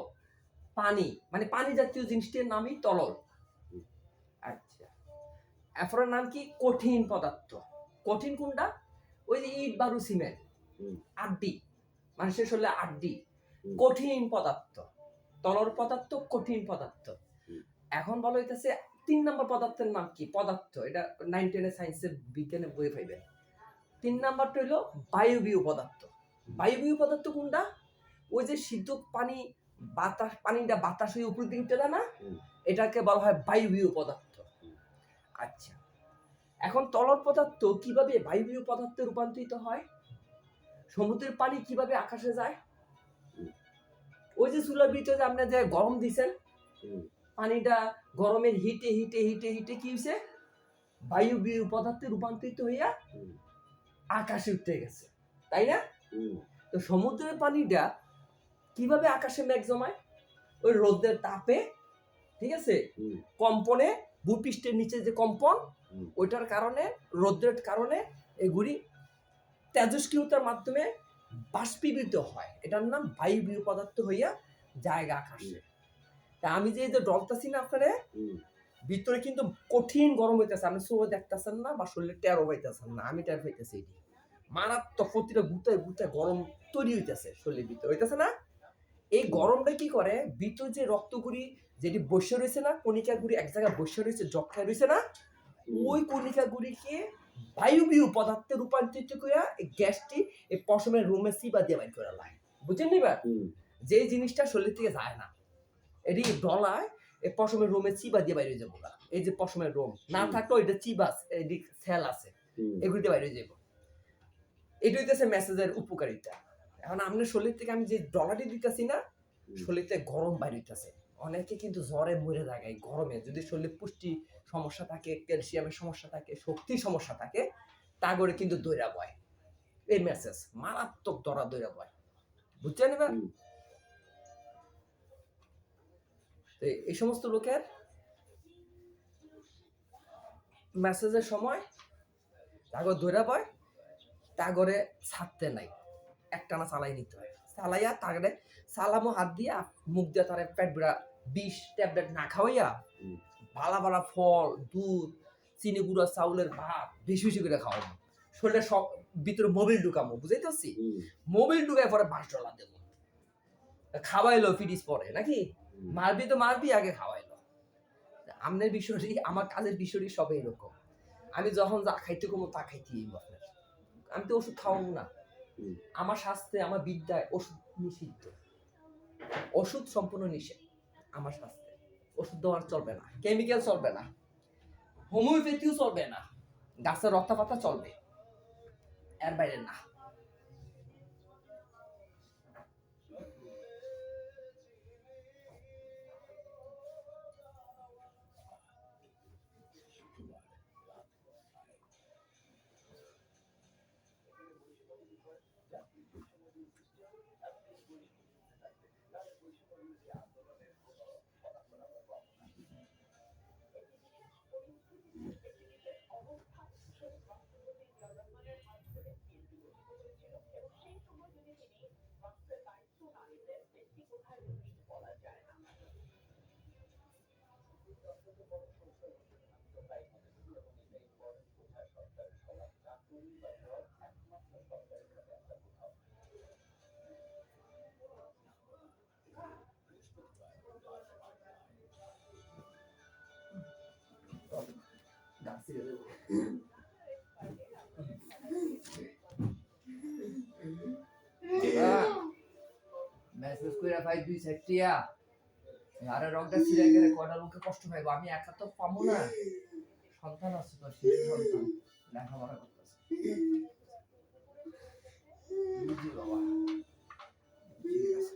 পানি, মানে পানি জাতীয় জিনিসটির নামই তরল। আচ্ছা, এরপরের নাম কি, কঠিন পদার্থ। কঠিন কোনটা? ওই যে ইট বালু সিমেন্ট, আড্ডি, মানুষের শরীরে আড্ডি, কঠিন পদার্থ। তরল পদার্থ, কঠিন পদার্থ। এখন বলা হইতেছে 3 নম্বর পদার্থের নাম কি, পদার্থ, এটা 9, 10 সায়েন্সের বিজ্ঞানে বই পাইবেন। 3 নাম্বারটা হইলো বায়বীয় পদার্থ। বায়বীয় পদার্থ কোনটা? ওই যে সিদ্ধ পানি, বাতাস, পানিটা বাতাস হয়ে উপর দিকে উঠে না, এটাকে বলা হয় বায়বীয় পদার্থ। আচ্ছা, এখন তরল পদার্থ কিভাবে বায়বীয় পদার্থে রূপান্তরিত হয়? সমুদ্রের পানি কিভাবে আকাশে যায়? ওই যে চুলার ভিতরে আপনি যে গরম দিছেন, পানিটা গরমের হিটে হিটে হিটে হিটে কি হয়েছে, বায়বীয় পদার্থে রূপান্তরিত হইয়া আকাশে উঠে গেছে, তাই না? তো সমুদ্রের পানিটা কিভাবে আকাশে মেঘ জমায়? ওই রোদের তাপে, ঠিক আছে, কম্পনে, ভূপৃষ্ঠের নিচে যে কম্পন, ওইটার কারণে, রোদের কারণে এগুলি তেজস্ক্রিয়তার মাধ্যমে বাষ্পীভূত হয়, এটার নাম বায়বীয় পদার্থ হইয়া জায়গা আকাশে। তা আমি যে ডলতাছি না আপনারে, ভিতরে কিন্তু কঠিন গরম হইতেছে, আপনি চোখে দেখতেছেন না বা শরীরে টেরো পাইতেছেন না, আমি টের পাইতেছি। এটি মারাত্মক, প্রতিটা গুতায় গুতায় গরম তৈরি হইতেছে শরীরের ভিতরে, হইতেছে না? এই গরমটা কি করে, ভিতর যে রক্তগুড়ি যেটি বসে রয়েছে না, কণিকা গুড়ি এক জায়গায় বসে রয়েছে, জক্ষায় রয়েছে না, ওই কণিকা গুড়িকে বায়বীয় পদার্থে রূপান্তরিত করে এই গ্যাসটি এই পশমের রুমে চিবা দিয়ে বাইর করে লাই, বুঝছেন নিবা? যে জিনিসটা শরীর থেকে যায় না, এটি ডলায় এই পশমের রুমে চিবা দিয়ে বাইরে যাবো না। এই যে পশমের রোম না থাকলেও এটা চিবাস, এটি সেল আছে, এগুলিতে বাইরে যাব। এটি হইতেছে মেসেজের উপকারিতা। এখন আপনার শরীর থেকে আমি যে ডলারটি দিতেছি না, শরীরে গরম বাইরে হইতেছে। অনেকে কিন্তু জ্বরে মরে যায় এই গরমে, যদি শরীরে পুষ্টি সমস্যা থাকে, ক্যালসিয়ামের সমস্যা থাকে, শক্তির সমস্যা থাকে, তা করে কিন্তু দৈরা বয়। এই মেসেজ মারাত্মক দৈরা বয়, বুঝছেন এবার? এই সমস্ত লোকের মেসেজের সময় তাগর ধৈরা পায়, তাগরে ছাড়তে নাই, একটানা চালাই নিতে হয়, চালাইয়া তাগরে সালামো হাত দিয়া মুখ দিয়ে তার পেট বেড়া 20 ট্যাবলেট না খাওয়াইয়া ভালা ভালা ফল, দুধ, চিনি গুঁড়া, চাউলের ভাত বেশি বেশি করে খাওয়াবো, শরীরে সব ভিতরে মোবিল ঢুকাবো, বুঝাইতে পারছি? মোবিল ঢুকায় পরে $5 দেবো, খাওয়াইলো ফিরিস পরে নাকি, মারবি তো মারবি, আগে খাওয়াইলো। আমনের বিষয়টি, আমার কাজের বিষয়টি সব এরকম। আমি যখন যা খাইতে কমো তা খাইতে, আমি তো ওষুধ খাওয়াবো না। আমার শাস্ত্রে, আমার বিদ্যায় ওষুধ নিষিদ্ধ, ওষুধ সম্পূর্ণ নিষেধ। আমার স্বাস্থ্যে ওষুধ দেওয়ার চলবে না, কেমিক্যাল চলবে না, হোমিওপ্যাথিও চলবে না, গাছের রক্তা পাতা চলবে, এর বাইরে না। মেসেজ করে ভাই 2 সেটিয়া আরে রংটা ছিঁড়ে গেলে কয়টা লোকে কষ্ট পাইবো, আমি একা তো পাবো না, সন্তান আছে তো, শিশু সন্তান লেখাপড়া করতেছে। বুঝি বাবা, বুঝি আছে।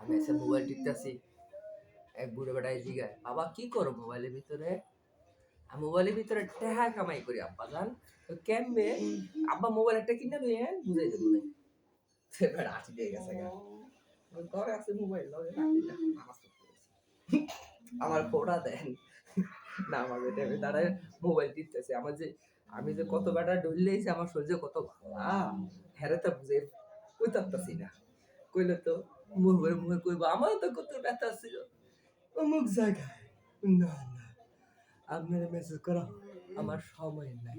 আমি এসে মোবাইল টিপতেছি, এক বুড়ো বেটায় জিগায়, বাবা কি করো মোবাইলের ভিতরে? আমি মোবাইলের ভিতরে টাকা কামাই করি আব্বা জান। কেমনে? আব্বা মোবাইল একটা কিনে দিয়ে বুঝাই দেবো না। সে বেটা হাসি দিয়ে গেছে গা। ঘরে আছে মোবাইল লগে রাখি না, নামাজ পড়তেছি। আমার ফোটা দেন না, আমার বেটা তারা মোবাইল টিপতেছে। আমি যে কত বেটা ডললেইছি, আমার শরীরে কত ভালা হেরাতে বুঝে কই তারতাছি না। কইলে তো মুখে কইবো আমার তো কত ব্যথা ছিল অমুক জায়গায়। না না, আপনারা মেসেজ করা আমার সময় নাই।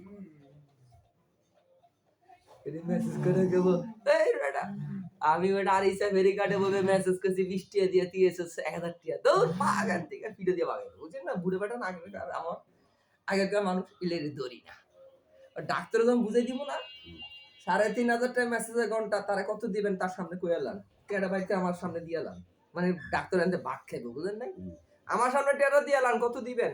মেসেজ করে দেব, এই বেটা আমি বেটা আরিসা ফেরি কাটে বলে মেসেজ করছি 20 টাকা দিয়ে দিয়েছে 1000 টাকা, দৌড় পাগান থেকে ফিরে দিয়ে পাগান। বুঝছেন না, বুড়ো বেটা না আমার আগেকার মানুষ ইলেরি দৌড়ি না। ডাক্তার যখন বুঝাই দিব না 3500 টাকা মেসেজের ঘন্টা, তারা কত দিবেন তার সামনে কইলাম, টেটা বাইতে আমার সামনে দিয়ালাম, মানে ডাক্তার আনতে বাদ খাইবো, বুঝলেন নাই? আমার সামনে টেটা দিয়ালাম, কত দিবেন?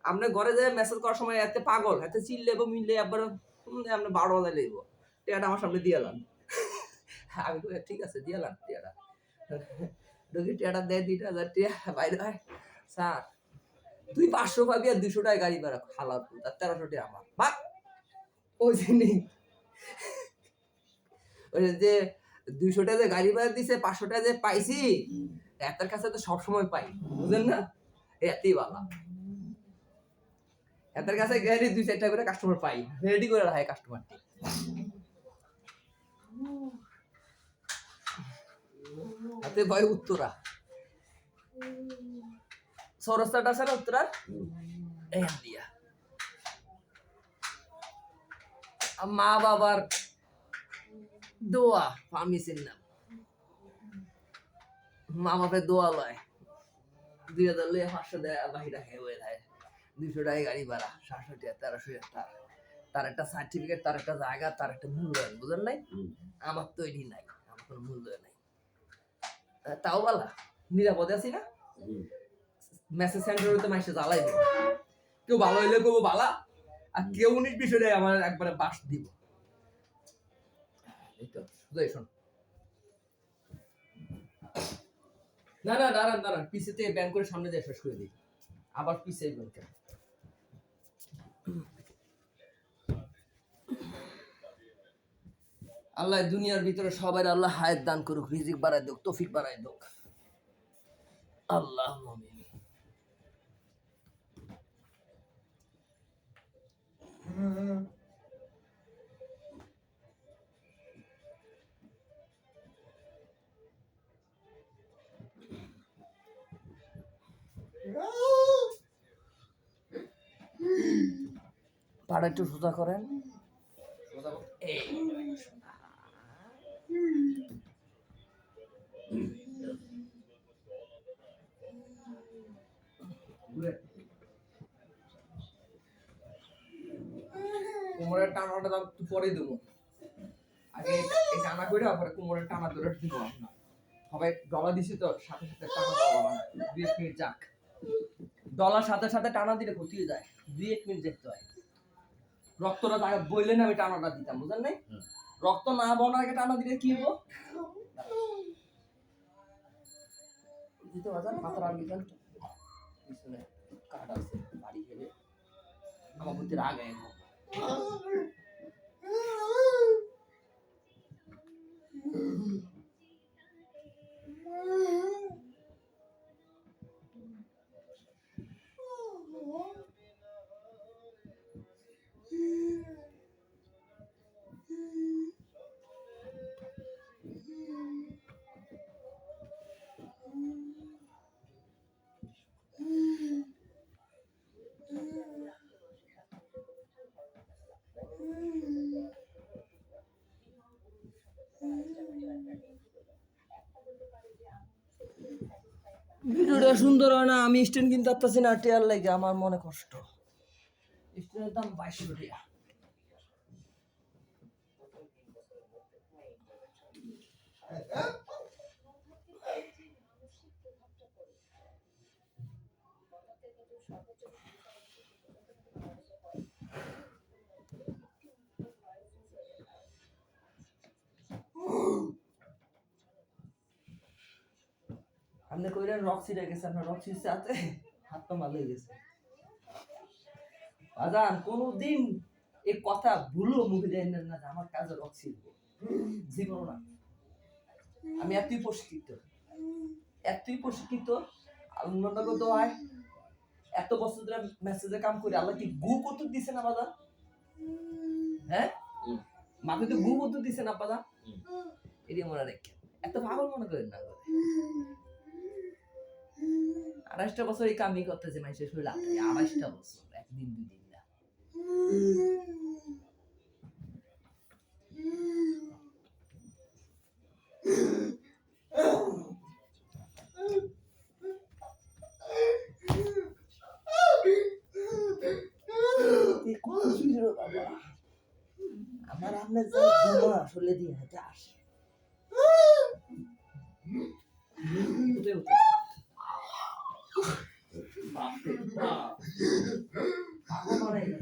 আপনি ঘরে যায় মেসেজ করার সময় এত পাগল, এত চিল্লেবো মিললে একবার আপনি 12 বাজায় লইব, টেটা আমার সামনে দিয়ালাম। আমি কই ঠিক আছে দিয়ালাম টেটা। দেখি টেটা দেয় 2000 টাকা, বাইরে হয় স্যার তুই 500 পাবি আর 200 টাকা গাড়ি ভাড়া খালা, আর 1300 টাকা আমার বাক। ওই জন্যই ওই যে 200 টাকা যে গাড়ি ভাড়া দিছে, 500 টাকা যে পাইছি, এটার কাছে তো সবসময় পাই, বুঝলেন না? এতেই বালা, এটার কাছে গেলে 2-4টা করে কাস্টমার পাই, রেডি করে রাখে কাস্টমারটি। হাতে ভাই উত্তরা সরস্তাটা আছে না উত্তরার, এই দিয়া মা বাবার দোয়া ফার্মেসির নাম, মা বাপের দোয়া লয় 2000 লয়ে 500 দেয়, বাহিরা খেয়ে হয়ে যায় 200 টাকা গাড়ি ভাড়া, 700 টাকা 1300 টাকা, তার একটা সার্টিফিকেট, তার একটা জায়গা, তার একটা মূল্যায়ন, বুঝলেন নাই? আমার তৈরি নাই, আমার কোনো মূল্যায়ন নাই। তাও বালা নিরাপদে আছি না, মেসেজ সেন্টার হইতে মাইসে জ্বালাই দেব, কেউ ভালো হইলে কেউ বালা, আর কেউ 19-20 টাকা আমার একবারে বাস দিব। এই তো শুধু শোন, না না দাঁড়ান পিছে থেকে ব্যান করে সামনে দিয়ে শেষ করে দিই, আবার পিছে ব্যাংকে। আল্লাহ দুনিয়ার ভিতরে সবাই আল্লাহ হায়াত দান করুক, রিজিক বাড়ায় দুক, তৌফিক বাড়ায় দুক, আল্লাহ আমিন। পাড়া একটু সোজা করেন। সোজা করো। এই ঘুরে। কোমরের টানাটা দাম একটু পরে দেবো, আগে এই টানা করে পরে কোমরের টানা ধরে দিব। আপনার সবাই ডলা দিছি তো সাথে সাথে টানা দেওয়া না, 2-1 মিনিট যাক। ডলার সাথে সাথে টানা দিলে ক্ষতি হয়ে যায়, 2-1 মিনিট দেখতে হয়। রক্তটা আগে বইলে না আমি টানাটা দিতাম, বুঝলেন নাই? রক্ত না বলার আগে টানা দিলে কি হবো? দিতে বাজান মাথার আগে যান, পিছনে কাট আছে, বাড়ি গেলে আমার প্রতি রাগ আয়। ভিডিওটা সুন্দর হয় না, আমি স্ট্যান্ড কিনতে পারতেছি না, টেয়ার লাগে আমার মনে কষ্ট। স্ট্যান্ডের দাম 2200 টাকা। আপনি কইলেন রক্সি রে গেছে, আপনার রক্সি আছে, হাত পা মাল হয়ে গেছে। বাজান কোনদিন এই কথা ভুলো মুখে দেন না যে আমার কাজে রক্সি জীবন না। আমি এতই প্রশিক্ষিত আল্লাহ তো হয়। এত বছর ধরে মেসেজে কাম করে আল্লাহ কি গু কত দিছে না বাজান? হ্যাঁ, মাকে তো গু কত দিছে না বাজান? এটি মনে রাখেন, এত পাগল মনে করেন না। 28টা বছর এই কামই করতেছে মানুষের শরীরে, 28টা বছর, একদিন 2 দিন না। আমার আপনার যা ঘুমা আসলে দিয়ে হাতে আসে। উঠে উঠে বাপরে বাপ, পাগল বানাই না।